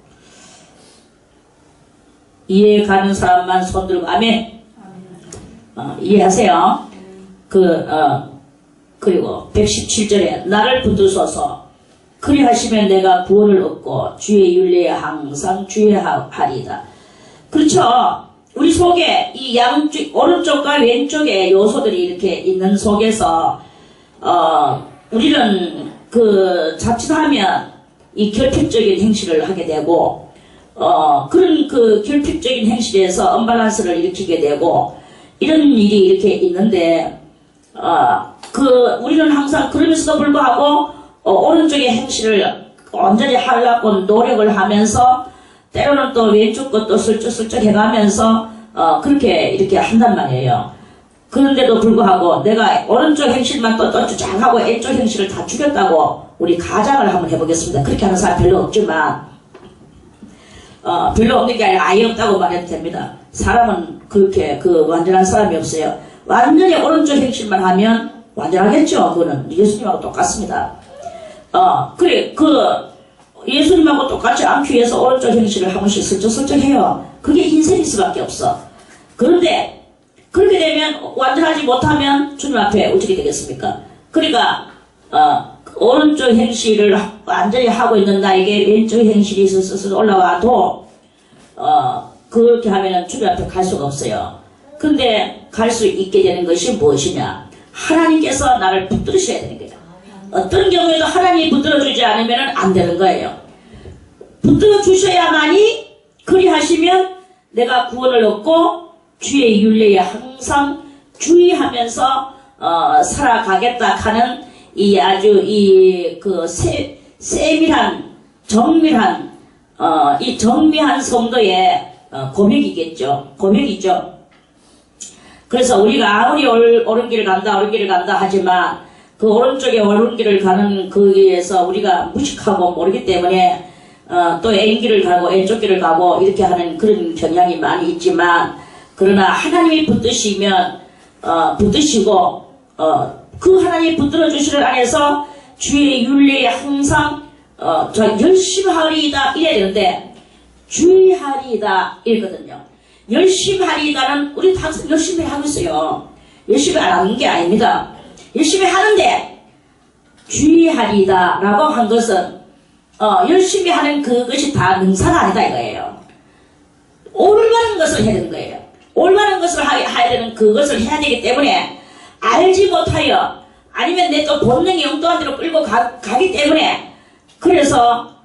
이해 가는 사람만 손 들고 아멘. 이해하세요? 그리고 117절에 나를 붙드소서. 그리하시면 내가 구원을 얻고 주의 윤례에 항상 주의하리이다. 그렇죠. 우리 속에 이 양쪽 오른쪽과 왼쪽에 요소들이 이렇게 있는 속에서 우리는 자칫하면 이 결핍적인 행실을 하게 되고 그런 그 결핍적인 행실에서 언밸런스를 일으키게 되고 이런 일이 이렇게 있는데 우리는 항상 그러면서도 불구하고 오른쪽의 행실을 온전히 하려고 노력을 하면서 때로는 또 왼쪽 것도 슬쩍슬쩍 해가면서 그렇게 이렇게 한단 말이에요. 그런데도 불구하고 내가 오른쪽 행실만 또 쭈쫙하고 왼쪽 행실을 다 죽였다고 우리 가장을 한번 해보겠습니다. 그렇게 하는 사람 별로 없지만 별로 없는 게 아니라 아예 없다고 말해도 됩니다. 사람은 그렇게 완전한 사람이 없어요. 완전히 오른쪽 행실만 하면 완전하겠죠. 그거는 예수님하고 똑같습니다. 예수님하고 똑같이 않기 위해서 오른쪽 행실을 한 번씩 슬쩍슬쩍 해요. 그게 인생일 수밖에 없어. 그런데 그렇게 되면 완전하지 못하면 주님 앞에 어떻게 되겠습니까? 그러니까 오른쪽 행실을 완전히 하고 있는 나에게 왼쪽 행실이 스스로 올라와도 그렇게 하면 주님 앞에 갈 수가 없어요. 근데 갈 수 있게 되는 것이 무엇이냐? 하나님께서 나를 붙들으셔야 되는 거예요. 어떤 경우에도 하나님이 붙들어주지 않으면 안 되는 거예요. 붙들어주셔야만이 그리하시면 내가 구원을 얻고 주의 윤례에 항상 주의하면서 살아가겠다 하는 이 아주 세밀한 정밀한 이 정밀한 성도의 고백이겠죠. 고백이죠. 그래서 우리가 아무리 옳은 길을 간다 하지만 그 오른쪽에 옳은 길을 가는 거기에서 우리가 무식하고 모르기 때문에 또 N길을 가고 왼쪽 길을 가고 이렇게 하는 그런 경향이 많이 있지만 그러나 하나님이 붙드시고 그 하나님이 붙들어 주시는 안에서 주의 윤례에 항상 저 열심히 하리이다 이래야 되는데 주의하리이다 이랬거든요. 열심히 하리이다는 우리 항상 열심히 하고 있어요. 열심히 안 하는 게 아닙니다. 열심히 하는데 주의하리이다 라고 한 것은 열심히 하는 그것이 다 능사가 아니다 이거예요. 올바른 것을 해야 되는 거예요. 올바른 것을 해야 되는 그것을 해야 되기 때문에 알지 못하여 아니면 내 또 본능이 엉뚱한 데로 끌고 가기 때문에 그래서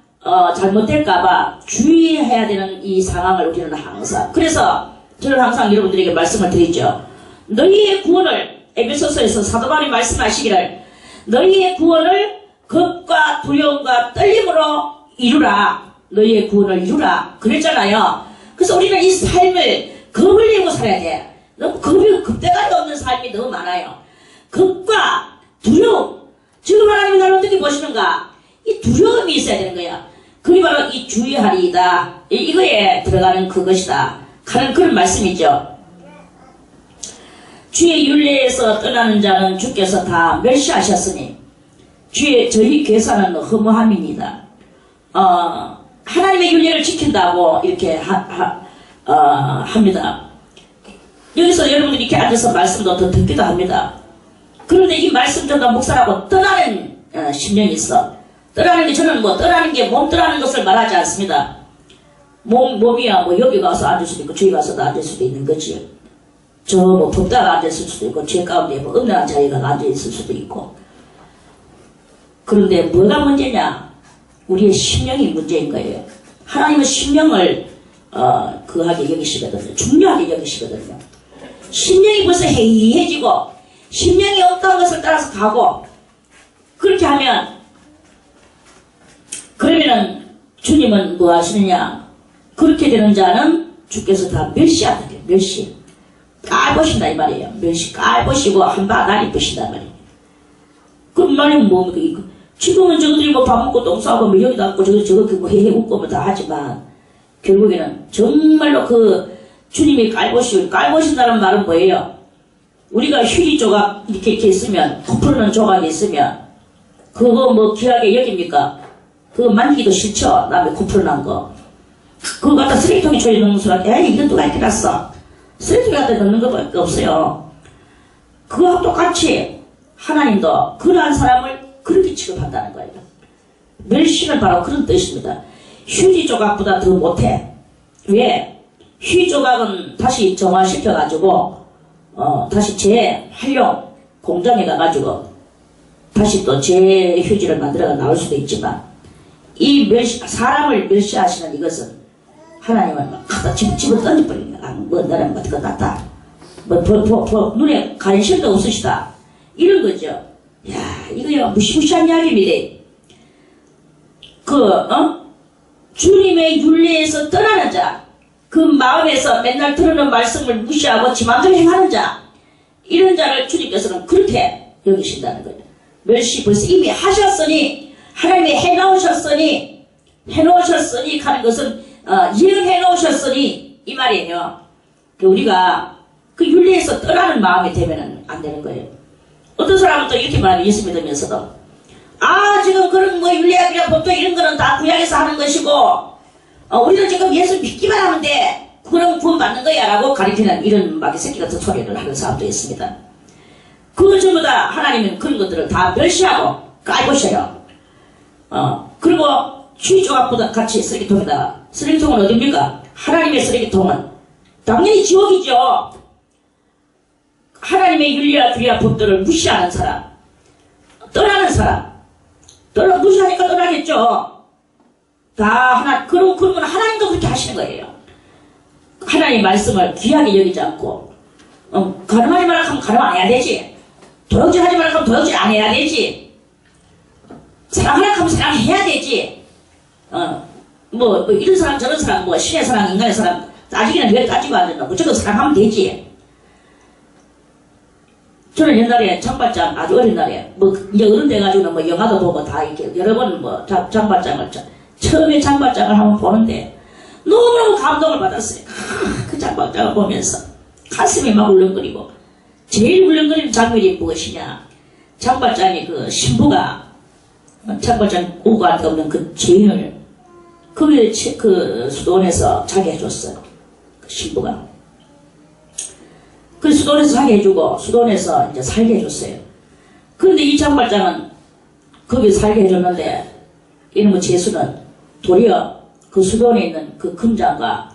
잘못될까봐 주의해야 되는 이 상황을 우리는 항상 그래서 저는 항상 여러분들에게 말씀을 드리죠. 너희의 구원을 에베소서에서 사도 바울이 말씀하시기를 너희의 구원을 겁과 두려움과 떨림으로 이루라. 너희의 구원을 이루라. 그랬잖아요. 그래서 우리는 이 삶을 겁을 내고 살아야 돼. 너무 겁대가리 없는 삶이 너무 많아요. 겁과 두려움. 지금 하나님이 나를 어떻게 보시는가? 이 두려움이 있어야 되는 거야. 그게 바로 이 주의하리이다. 이거에 들어가는 그것이다. 하는 그런 말씀이죠. 주의 율례에서 떠나는 자는 주께서 다 멸시하셨으니 저희 계산은 허무함입니다. 하나님의 율례를 지킨다고 이렇게 합니다. 여기서 여러분들이 이렇게 앉아서 말씀도 더 듣기도 합니다. 그런데 이 말씀 전도 목사라고 떠나는 심령이 있어. 떠나는 게 저는 떠나는 게 몸 떠나는 것을 말하지 않습니다. 몸이야 여기 가서 앉을 수도 있고 저기 가서도 앉을 수도 있는 거지. 법다가 앉았을 수도 있고 죄 가운데 음란한 자리가 앉아있을 수도 있고. 그런데 뭐가 문제냐? 우리의 심령이 문제인 거예요. 하나님은 심령을 그하게 여기시거든요. 중요하게 여기시거든요. 심령이 벌써 해이해지고 심령이 어떤 것을 따라서 가고 그렇게 하면 그러면은 주님은 뭐 하시느냐? 그렇게 되는 자는 주께서 다 멸시하다. 멸시. 깔보신다 이 말이에요. 멸시 깔보시고 한바 날이 보신다 말이에요. 그럼 말이면 뭡니까? 지금은 저들이 밥 먹고 똥 싸고 여기도 앉고 저거 헤헤 웃고 다 하지만 결국에는 정말로 주님이 깔보신다는 말은 뭐예요? 우리가 휴지 조각 이렇게 있으면 코풀는 조각이 있으면 그거 귀하게 여깁니까? 그거 만지기도 싫죠? 남의 코풀난 거. 그거 갖다 쓰레기통에 조여 넣는 수가 에이 이건 누가 이렇게 놨어? 쓰레기 갖다 넣는 것밖에 없어요. 그거하고 똑같이 하나님도 그러한 사람을 그렇게 취급한다는 거예요. 멸시는 바로 그런 뜻입니다. 휴지 조각보다 더 못해. 왜? 휴지 조각은 다시 정화시켜가지고 다시 재활용 공장에 가가지고 다시 또 재휴지를 만들어가 나올 수도 있지만 이 사람을 멸시하시는 이것은 하나님은 막 갖다 집어 던져버리는 거야. 나는 그거 놨다. 눈에 관심도 없으시다. 이런 거죠. 야, 이거요, 무시무시한 이야기입니다. 주님의 윤례에서 떠나는 자, 그 마음에서 맨날 들으는 말씀을 무시하고 지 맘대로 행하는 자, 이런 자를 주님께서는 그렇게 여기신다는 거예요. 멸시 벌써 이미 하셨으니, 하나님이 해놓으셨으니 하는 것은, 예언해 놓으셨으니, 이 말이에요. 우리가 그 윤례에서 떠나는 마음이 되면 안 되는 거예요. 어떤 사람은 또 이렇게 말해요. 예수 믿으면서도. 지금 그런 윤례학이나 법도 이런 거는 다 구약에서 하는 것이고, 우리는 지금 예수 믿기만 하면 돼. 그럼 구원 받는 거야. 라고 가리키는 이런 마귀 새끼 같은 소리를 하는 사람도 있습니다. 그 전부 다 하나님은 그런 것들을 다 멸시하고 깔보셔요. 그리고 휴지 조각보다 같이 쓰레기통은 어딥니까? 하나님의 쓰레기통은 당연히 지옥이죠. 하나님의 윤리와 규리와 법들을 무시하는 사람, 떠나는 사람, 무시하니까 떠나겠죠. 그런 건 하나님도 그렇게 하시는 거예요. 하나님의 말씀을 귀하게 여기지 않고, 가늠하지 말라 하면 가늠 안 해야 되지. 도둑질 하지 말라 하면 도둑질 안 해야 되지. 사랑하라 하면 사랑해야 되지. 이런 사람, 저런 사람, 신의 사랑, 인간의 사람, 따지기는 왜 따지고 안 된다. 무조건 사랑하면 되지. 저는 옛날에 장발장 아주 어린 날에 이제 어른 돼가지고는 영화도 보고 다 이렇게 여러 번 장발장을 처음에 장발장을 한번 보는데 너무너무 감동을 받았어요. 그 장발장을 보면서 가슴이 막 울렁거리고 제일 울렁거리는 장면이 무엇이냐? 장발장의 그 신부가 장발장 오구한테 없는 그 죄인을 그 수도원에서 자게 해줬어요. 그 신부가. 그 수도원에서 자게 해주고 수도원에서 이제 살게 해줬어요. 그런데 이 장발장은 거기 살게 해줬는데 이놈의 죄수는 도리어 그 수도원에 있는 그 금장과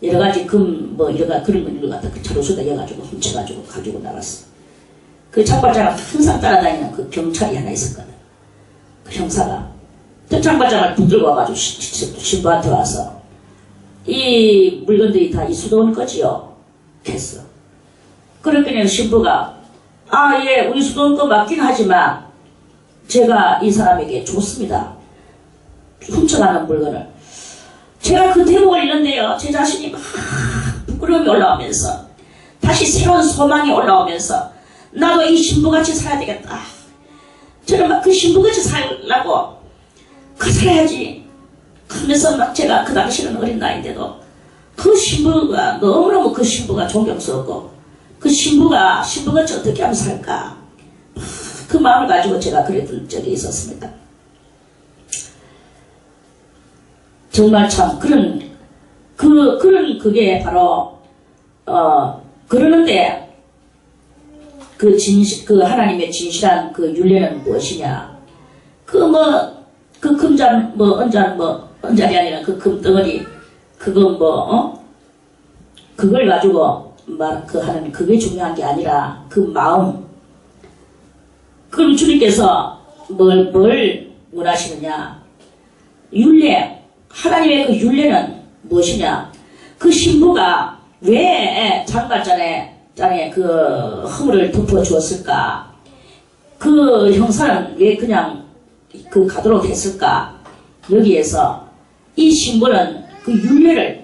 여러가지 그런 걸 갖다 그 차로수에다 여가지고 훔쳐가지고 가지고 나갔어. 그 장발장을 항상 따라다니는 그 경찰이 하나 있었거든. 그 형사가 그 장발장을 붙들고 와가지고 신부한테 와서 이 물건들이 다 이 수도원 거지요? 했어. 그랬더니 신부가 예, 우리 수도원 거 맞긴 하지만 제가 이 사람에게 줬습니다. 훔쳐가는 물건을. 제가 그 대목을 읽는데요, 제 자신이 막 부끄러움이 올라오면서 다시 새로운 소망이 올라오면서 나도 이 신부같이 살아야 되겠다. 저는 막 그 신부같이 살라고 살아야지 하면서 막 제가 그 당시는 어린 나이인데도 그 신부가 너무너무 그 신부가 존경스럽고 그 신부같이 어떻게 하면 살까, 그 마음을 가지고 제가 그랬던 적이 있었습니다. 정말 참 그게 바로 그러는데 그 하나님의 진실한 그 윤례는 무엇이냐? 금잔 언잔이 아니라 그 금덩어리 그걸 가지고 하는 그게 중요한 게 아니라 그 마음. 그럼 주님께서 뭘 원하시느냐? 윤례, 하나님의 그 윤례는 무엇이냐? 그 신부가 왜 장발잔에 그 허물을 덮어 주었을까? 그 형사는 왜 그냥 가도록 했을까? 여기에서 이 신부는 그 윤례를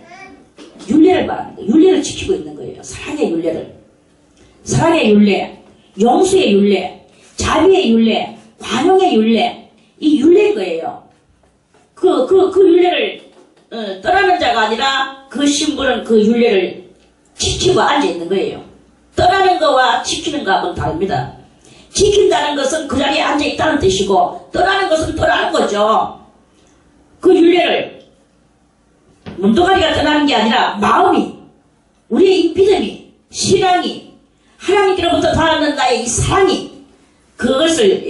말하는 거예요. 윤례를 지키고 있는 거예요. 사랑의 윤례, 용서의 윤례, 자비의 윤례, 관용의 윤례, 이 윤례인 거예요. 그 윤례를 떠나는 자가 아니라 그 신부는 그 윤례를 지키고 앉아 있는 거예요. 떠나는 거와 지키는 거하고는 다릅니다. 지킨다는 것은 그 자리에 앉아 있다는 뜻이고, 떠나는 것은 떠나는 거죠. 그 윤례를 몸뚱아리가 떠나는 게 아니라 마음이, 우리의 믿음이, 신앙이, 하나님께로부터 받는 나의 이 사랑이 그것을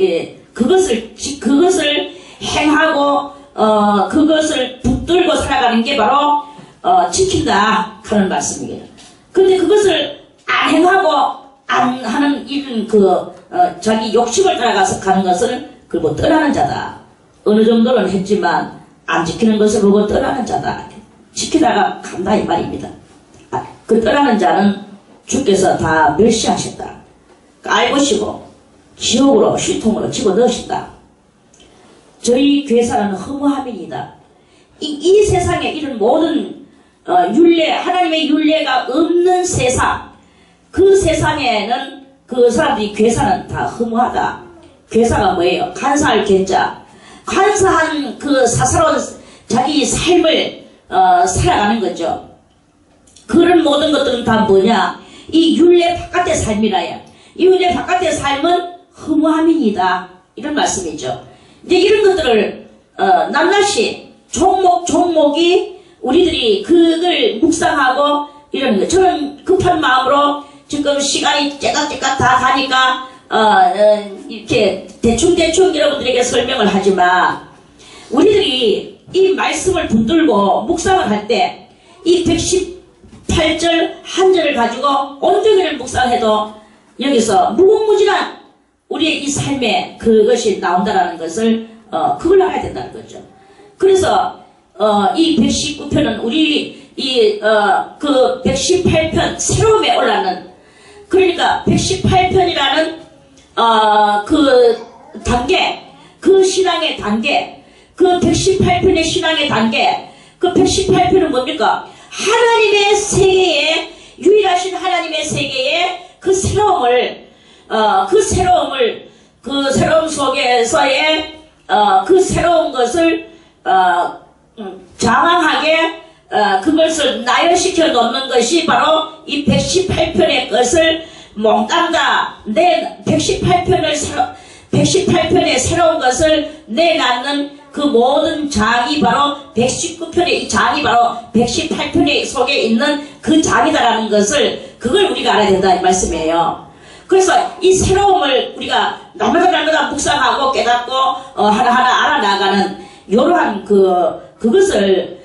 행하고 그것을 붙들고 살아가는 게 바로 지킨다 하는 말씀이에요. 근데 그것을 안 행하고 안 하는 이런 자기 욕심을 따라가서 가는 것을 그리고 떠나는 자다. 어느 정도는 했지만 안 지키는 것을 보고 떠나는 자다. 지키다가 간다 이 말입니다. 그 떠나는 자는 주께서 다 멸시하신다. 깔보시고 지옥으로 휴통으로 집어넣으신다. 저희 교회사는 허무함입니다. 이 세상에 이런 모든 윤례, 하나님의 윤례가 없는 세상, 그 세상에는 그 사람들이 교회사는 다 허무하다. 교회사가 뭐예요? 간사할 계자, 간사한 그 사사로운 자기 삶을 살아가는 거죠. 그런 모든 것들은 다 뭐냐? 이 윤례 바깥의 삶이라요. 이 윤례 바깥의 삶은 허무함입니다. 이런 말씀이죠. 이제 이런 것들을 낱낱이 종목이 우리들이 그걸 묵상하고 이러는 거예요. 저는 급한 마음으로 지금 시간이 째깍째깍 다 가니까 이렇게 대충 여러분들에게 설명을 하지만, 우리들이 이 말씀을 붙들고 묵상을 할 때 이 118절 한 절을 가지고 온종일을 묵상해도 여기서 무궁무진한 우리의 이 삶에 그것이 나온다라는 것을 그걸 알아야 된다는 거죠. 그래서 이 119편은 우리 그 118편 새로움에 올라는, 그러니까 118편이라는 그 단계, 그 신앙의 단계, 그 118편의 신앙의 단계, 그 118편은 뭡니까? 하나님의 세계에, 유일하신 하나님의 세계에 그 새로움을 그 새로움 속에서의 그 새로운 것을 장황하게 그것을 나열시켜 놓는 것이 바로 이 118편의 것을 몽땅 내 118편의 새로운 것을 내놨는 그 모든 장이 바로 119편의 이 장이 바로 118편의 속에 있는 그 장이다라는 것을, 그걸 우리가 알아야 된다 이 말씀이에요. 그래서 이 새로움을 우리가 날마다 묵상하고 깨닫고 하나하나 알아나가는 이러한 그것을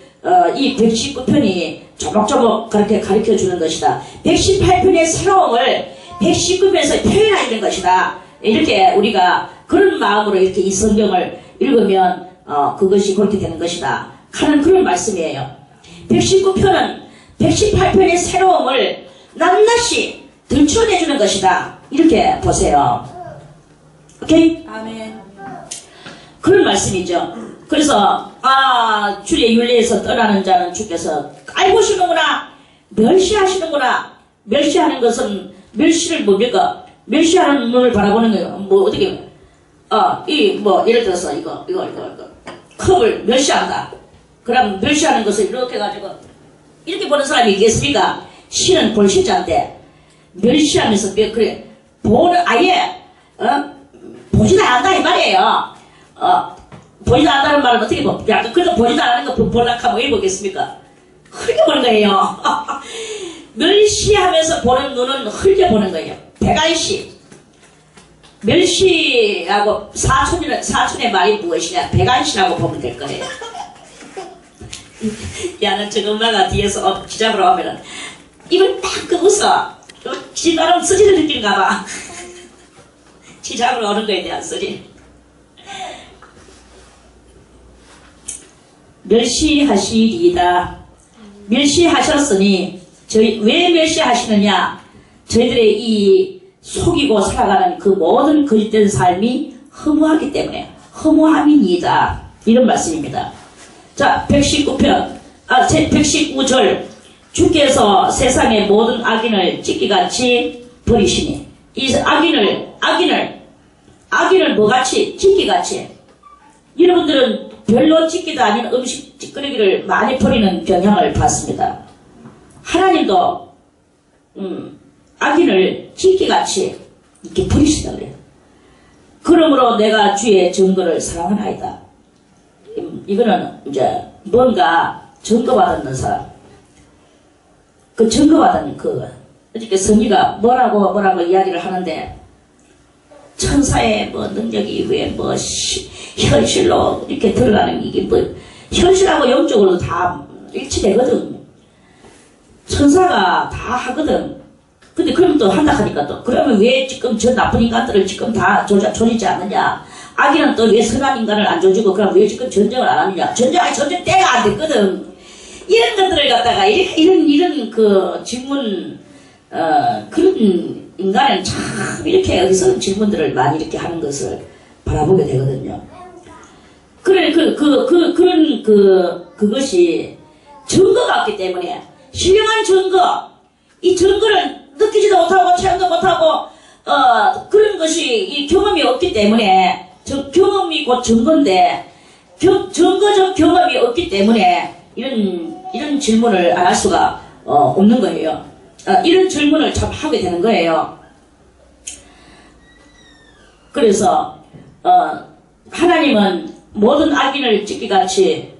이 119편이 조목조목 그렇게 가르쳐 주는 것이다. 118편의 새로움을 119편에서 표현하는 것이다. 이렇게 우리가 그런 마음으로 이렇게 이 성경을 읽으면 그것이 그렇게 되는 것이다 하는 그런 말씀이에요. 119편은 118편의 새로움을 낱낱이 들춰내주는 것이다. 이렇게 보세요. 오케이? 아멘. 그런 말씀이죠. 그래서 주의 윤례에서 떠나는 자는 주께서 알고 시는구나, 멸시하시는구나. 멸시하는 것은 멸시를 뭡니까? 멸시하는 눈을 바라보는 거예요. 뭐 어떻게 예를 들어서 이거 컵을 멸시한다. 그럼 멸시하는 것을 이렇게 가지고 이렇게 보는 사람이 있겠습니까? 신은 볼시자인데 멸시하면서 그래 아예 보지도 않는다 이 말이에요. 보지도 않는다는 말은 어떻게 약간 그래도 보지도 않는 거 볼락하면 왜 보겠습니까? 흐리게 보는 거예요. 멸시하면서 보는 눈은 흐리게 보는 거예요. 배관시. 멸시하고 사촌의 말이 무엇이냐? 배관시라고 보면 될 거예요. 야는 저 엄마가 뒤에서 기잡으러 오면은 입을 딱 웃어. 지 나름 쓰지를 느끼는가 봐. 기잡으러 오는 거에 대한 쓰지. 멸시하시리이다. 멸시하셨으니 왜 멸시하시느냐? 저희들의 이 속이고 살아가는 그 모든 거짓된 삶이 허무하기 때문에 허무함이니이다. 이런 말씀입니다. 자, 119절 주께서 세상의 모든 악인을 찢기같이 버리시니 이 악인을 뭐같이 찢기같이 여러분들은 별로 찢기도 아닌 음식 찌끄러기를 많이 버리는 경향을 받습니다. 하나님도 악인을 찢기같이 이렇게 버리시다 그래요. 그러므로 내가 주의 증거를 사랑하나이다. 이거는 이제 뭔가 증거받는 사람, 그 증거받은 어저께 성의가 뭐라고 이야기를 하는데 천사의 능력이 왜 현실로 이렇게 들어가는 이게 현실하고 영적으로도 다 일치되거든. 천사가 다 하거든. 근데 그러면 또 한다 하니까 또 그러면 왜 지금 저 나쁜 인간들을 지금 다 조지지 않느냐? 악인은 또 왜 선한 인간을 안 조지고 그럼 왜 지금 전쟁을 안 하느냐? 전쟁 때가 안 됐거든. 이런 것들을 갖다가 이런 그 질문 그런 인간은 참 이렇게 어디서 질문들을 많이 이렇게 하는 것을 바라보게 되거든요. 그래 그것이 증거가 없기 때문에 신령한 증거, 이 증거를 느끼지도 못하고 체험도 못하고 그런 것이 이 경험이 없기 때문에 경험이 곧 증거인데 증거적 경험이 없기 때문에 이런 질문을 안 할 수가 없는 거예요. 이런 질문을 참 하게 되는 거예요. 그래서 하나님은 모든 악인을 찢기같이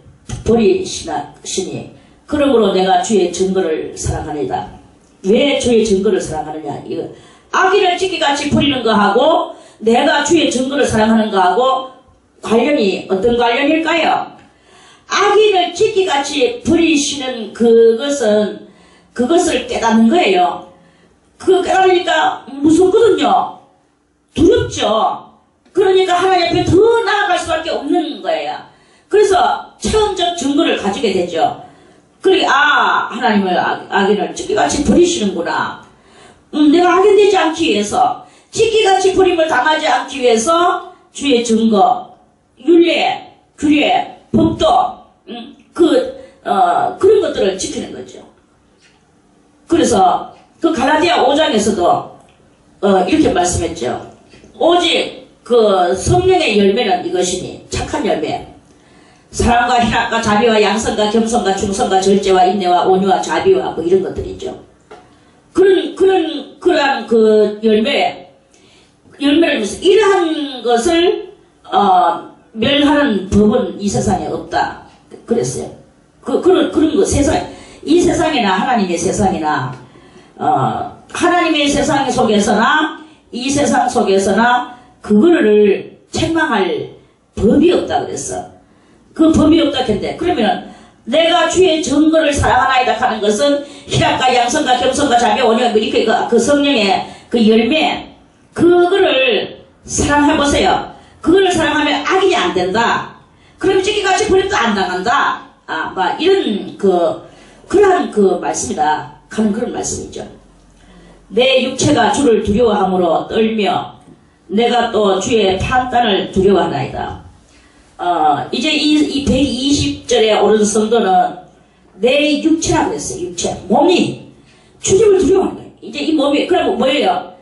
버리시니 그러므로 내가 주의 증거를 사랑하리이다. 왜 주의 증거를 사랑하느냐? 이거 악인을 찢기같이 버리는 거하고 내가 주의 증거를 사랑하는 거하고 관련이 어떤 관련일까요? 악인을 찢기같이 버리시는 그것을 깨닫는 거예요. 그 깨달으니까 무섭거든요. 두렵죠. 그러니까 하나님 앞에 더 나아갈 수밖에 없는 거예요. 그래서 체험적 증거를 가지게 되죠. 그러니까 하나님을 악인을 찢기같이 버리시는구나. 내가 악인되지 않기 위해서 찢기같이 버림을 당하지 않기 위해서 주의 증거, 윤례, 규례, 법도 그런 것들을 지키는 거죠. 그래서 그 갈라디아 5장에서도 이렇게 말씀했죠. 오직 그 성령의 열매는 이것이니 착한 열매, 사랑과 희락과 자비와 양선과 겸손과 충성과 절제와 인내와 온유와 자비와 뭐 이런 것들이죠. 그러한 그 열매를 위해서 이러한 것을 멸하는 법은 이 세상에 없다. 그랬어요. 그런 거 이 세상이나 하나님의 세상이나 하나님의 세상 속에서나 이 세상 속에서나 그거를 책망할 법이 없다 그랬어. 그 법이 없다 했는데 그러면 내가 주의 증거를 사랑하나이다 하는 것은 희락과 양선과 겸손과 자비 온유와 이렇게 그 성령의 그 열매 그거를 사랑해보세요. 그거를 사랑하면 악인이 안 된다. 그러면 찢기같이 버림도 안 당한다. 막 이런 그러한 그 말씀이다 하는 그런 말씀이죠. 내 육체가 주를 두려워함으로 떨며 내가 또 주의 판단을 두려워하나이다. 이제 이 120절에 오른 성도는 내 육체라고 그랬어요. 육체. 몸이 죽임을 두려워하는 거예요. 이제 이 몸이, 그럼 뭐예요?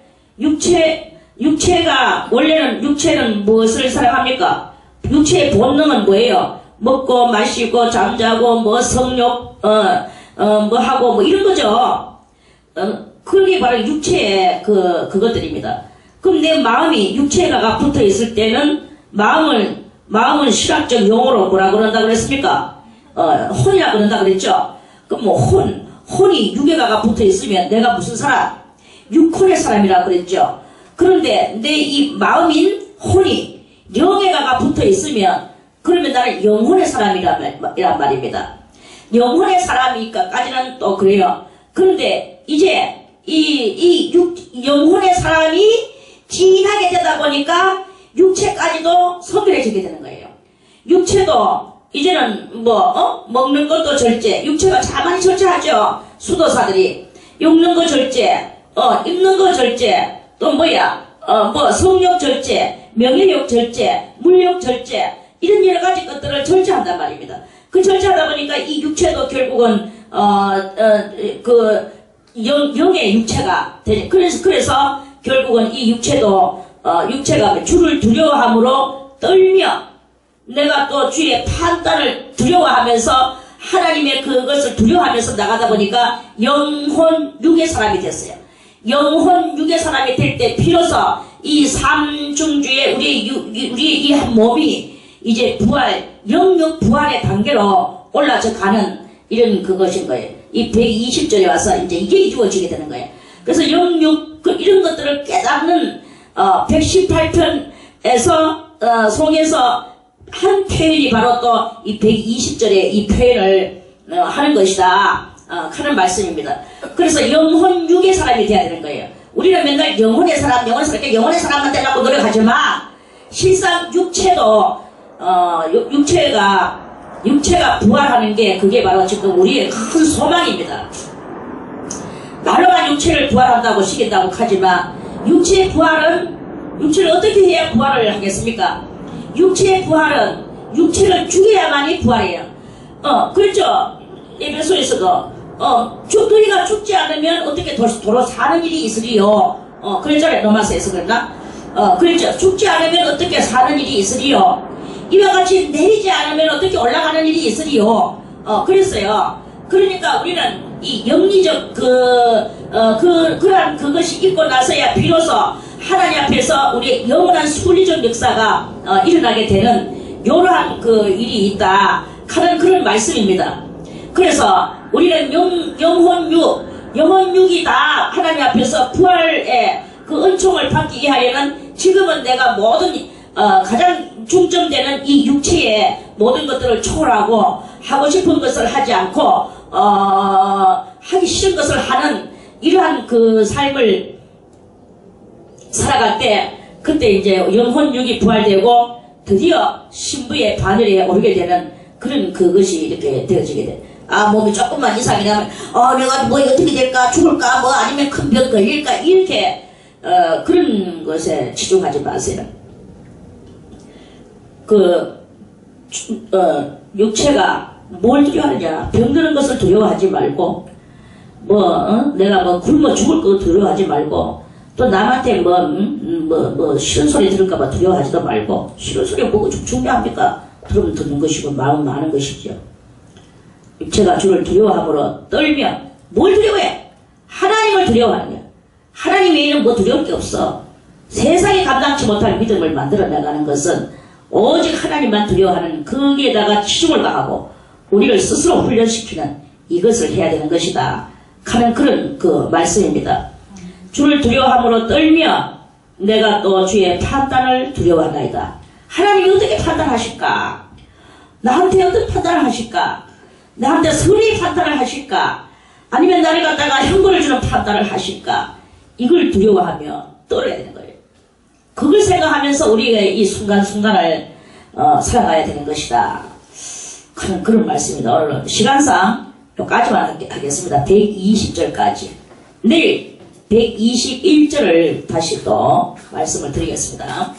육체가, 원래는 육체는 무엇을 사랑합니까? 육체의 본능은 뭐예요? 먹고, 마시고, 잠자고, 뭐, 성욕, 뭐 하고, 뭐 이런 거죠. 그게 바로 육체의 그것들입니다. 그럼 내 마음이 육체가 붙어 있을 때는 마음은 실학적 용어로 뭐라 그런다 그랬습니까? 혼이라 그런다 그랬죠? 그럼 뭐 혼이 육에가 붙어 있으면 내가 무슨 사람? 육혼의 사람이라 그랬죠? 그런데 내 이 마음인 혼이 영에가 붙어 있으면 그러면 나는 영혼의 사람이란 말입니다. 영혼의 사람이니까까지는 또 그래요. 그런데 이제 영혼의 사람이 진하게 되다 보니까 육체까지도 소멸해지게 되는 거예요. 육체도 이제는 먹는 것도 절제, 육체가 자만히 절제하죠. 수도사들이 먹는 거 절제, 입는 거 절제, 또 성욕 절제, 명예욕 절제, 물욕 절제, 이런 여러 가지 것들을 절제한단 말입니다. 그 절제하다 보니까 이 육체도 결국은 영의 육체가 되죠. 그래서 결국은 이 육체도 육체가 주를 두려워함으로 떨며 내가 또 주의 판단을 두려워하면서 하나님의 그것을 두려워하면서 나가다 보니까 영혼 육의 사람이 됐어요. 영혼 육의 사람이 될 때 비로소 이 삼중주의 우리 이 한 몸이 이제 영육 부활의 단계로 올라져 가는 이런 그것인 거예요. 이 120절에 와서 이제 이게 이루어지게 되는 거예요. 그래서 영육 이런 것들을 깨닫는 118편에서 속에서 한 표현이 바로 또 이 120절에 이 표현을 하는 것이다 하는 말씀입니다. 그래서 영혼 육의 사람이 돼야 되는 거예요. 우리는 맨날 영혼의 사람 영혼의 사람만 되려고 노력하지만 실상 육체도 육체가 부활하는 게 그게 바로 지금 우리의 큰 소망입니다. 나로만 육체를 부활한다고 시킨다고 하지만 육체의 부활은 육체를 어떻게 해야 부활을 하겠습니까? 육체의 부활은 육체를 죽여야만이 부활해요. 그렇죠. 에베소에서도 너희가 죽지 않으면 어떻게 도로 사는 일이 있으리요. 그랬잖아요. 로마서에서 그랬나? 그렇죠. 죽지 않으면 어떻게 사는 일이 있으리요. 이와 같이 내리지 않으면 어떻게 올라가는 일이 있으리요. 그랬어요. 그러니까 우리는 이 영리적 그러한 그것이 있고 나서야 비로소 하나님 앞에서 우리의 영원한 순리적 역사가 일어나게 되는 이러한 그 일이 있다 하는 그런 말씀입니다. 그래서 우리는 영혼육이 다 하나님 앞에서 부활의 그 은총을 받기 위하여는 지금은 내가 모든 가장 중점되는 이 육체의 모든 것들을 초월하고 하고 싶은 것을 하지 않고 하기 싫은 것을 하는 이러한 그 삶을 살아갈 때 그때 이제 영혼육이 부활되고 드디어 신부의 바늘에 오르게 되는 그런 그것이 이렇게 되어지게 돼. 몸이 조금만 이상이 나면 내가 뭐 어떻게 될까 죽을까 뭐 아니면 큰 병 걸릴까 이렇게 그런 것에 치중하지 마세요. 육체가 뭘 두려워하느냐 병드는 것을 두려워하지 말고 내가 굶어 죽을 거 두려워하지 말고 또 남한테 싫은 소리 들을까봐 두려워하지도 말고 싫은 소리 보고 중요합니까? 들으면 듣는 것이고 마음 많은 것이죠. 육체가 주를 두려워함으로 떨며 뭘 두려워해? 하나님을 두려워하는 거야. 하나님 외에는 뭐 두려울 게 없어. 세상이 감당치 못할 믿음을 만들어 나가는 것은 오직 하나님만 두려워하는 거기에다가 치중을 가하고 우리를 스스로 훈련시키는 이것을 해야 되는 것이다 하는 그런 그 말씀입니다. 주를 두려워함으로 떨며 내가 또 주의 판단을 두려워하나이다. 하나님이 어떻게 판단하실까? 나한테 어떤 판단을 하실까? 나한테 선의 판단을 하실까? 아니면 나를 갖다가 형벌을 주는 판단을 하실까? 이걸 두려워하며 떨어야 되는 거예요. 그걸 생각하면서 우리가 이 순간순간을 살아가야 되는 것이다. 그런 말씀입니다. 오늘 시간상 여기까지만 하겠습니다. 120절까지. 내일 121절을 다시 또 말씀을 드리겠습니다.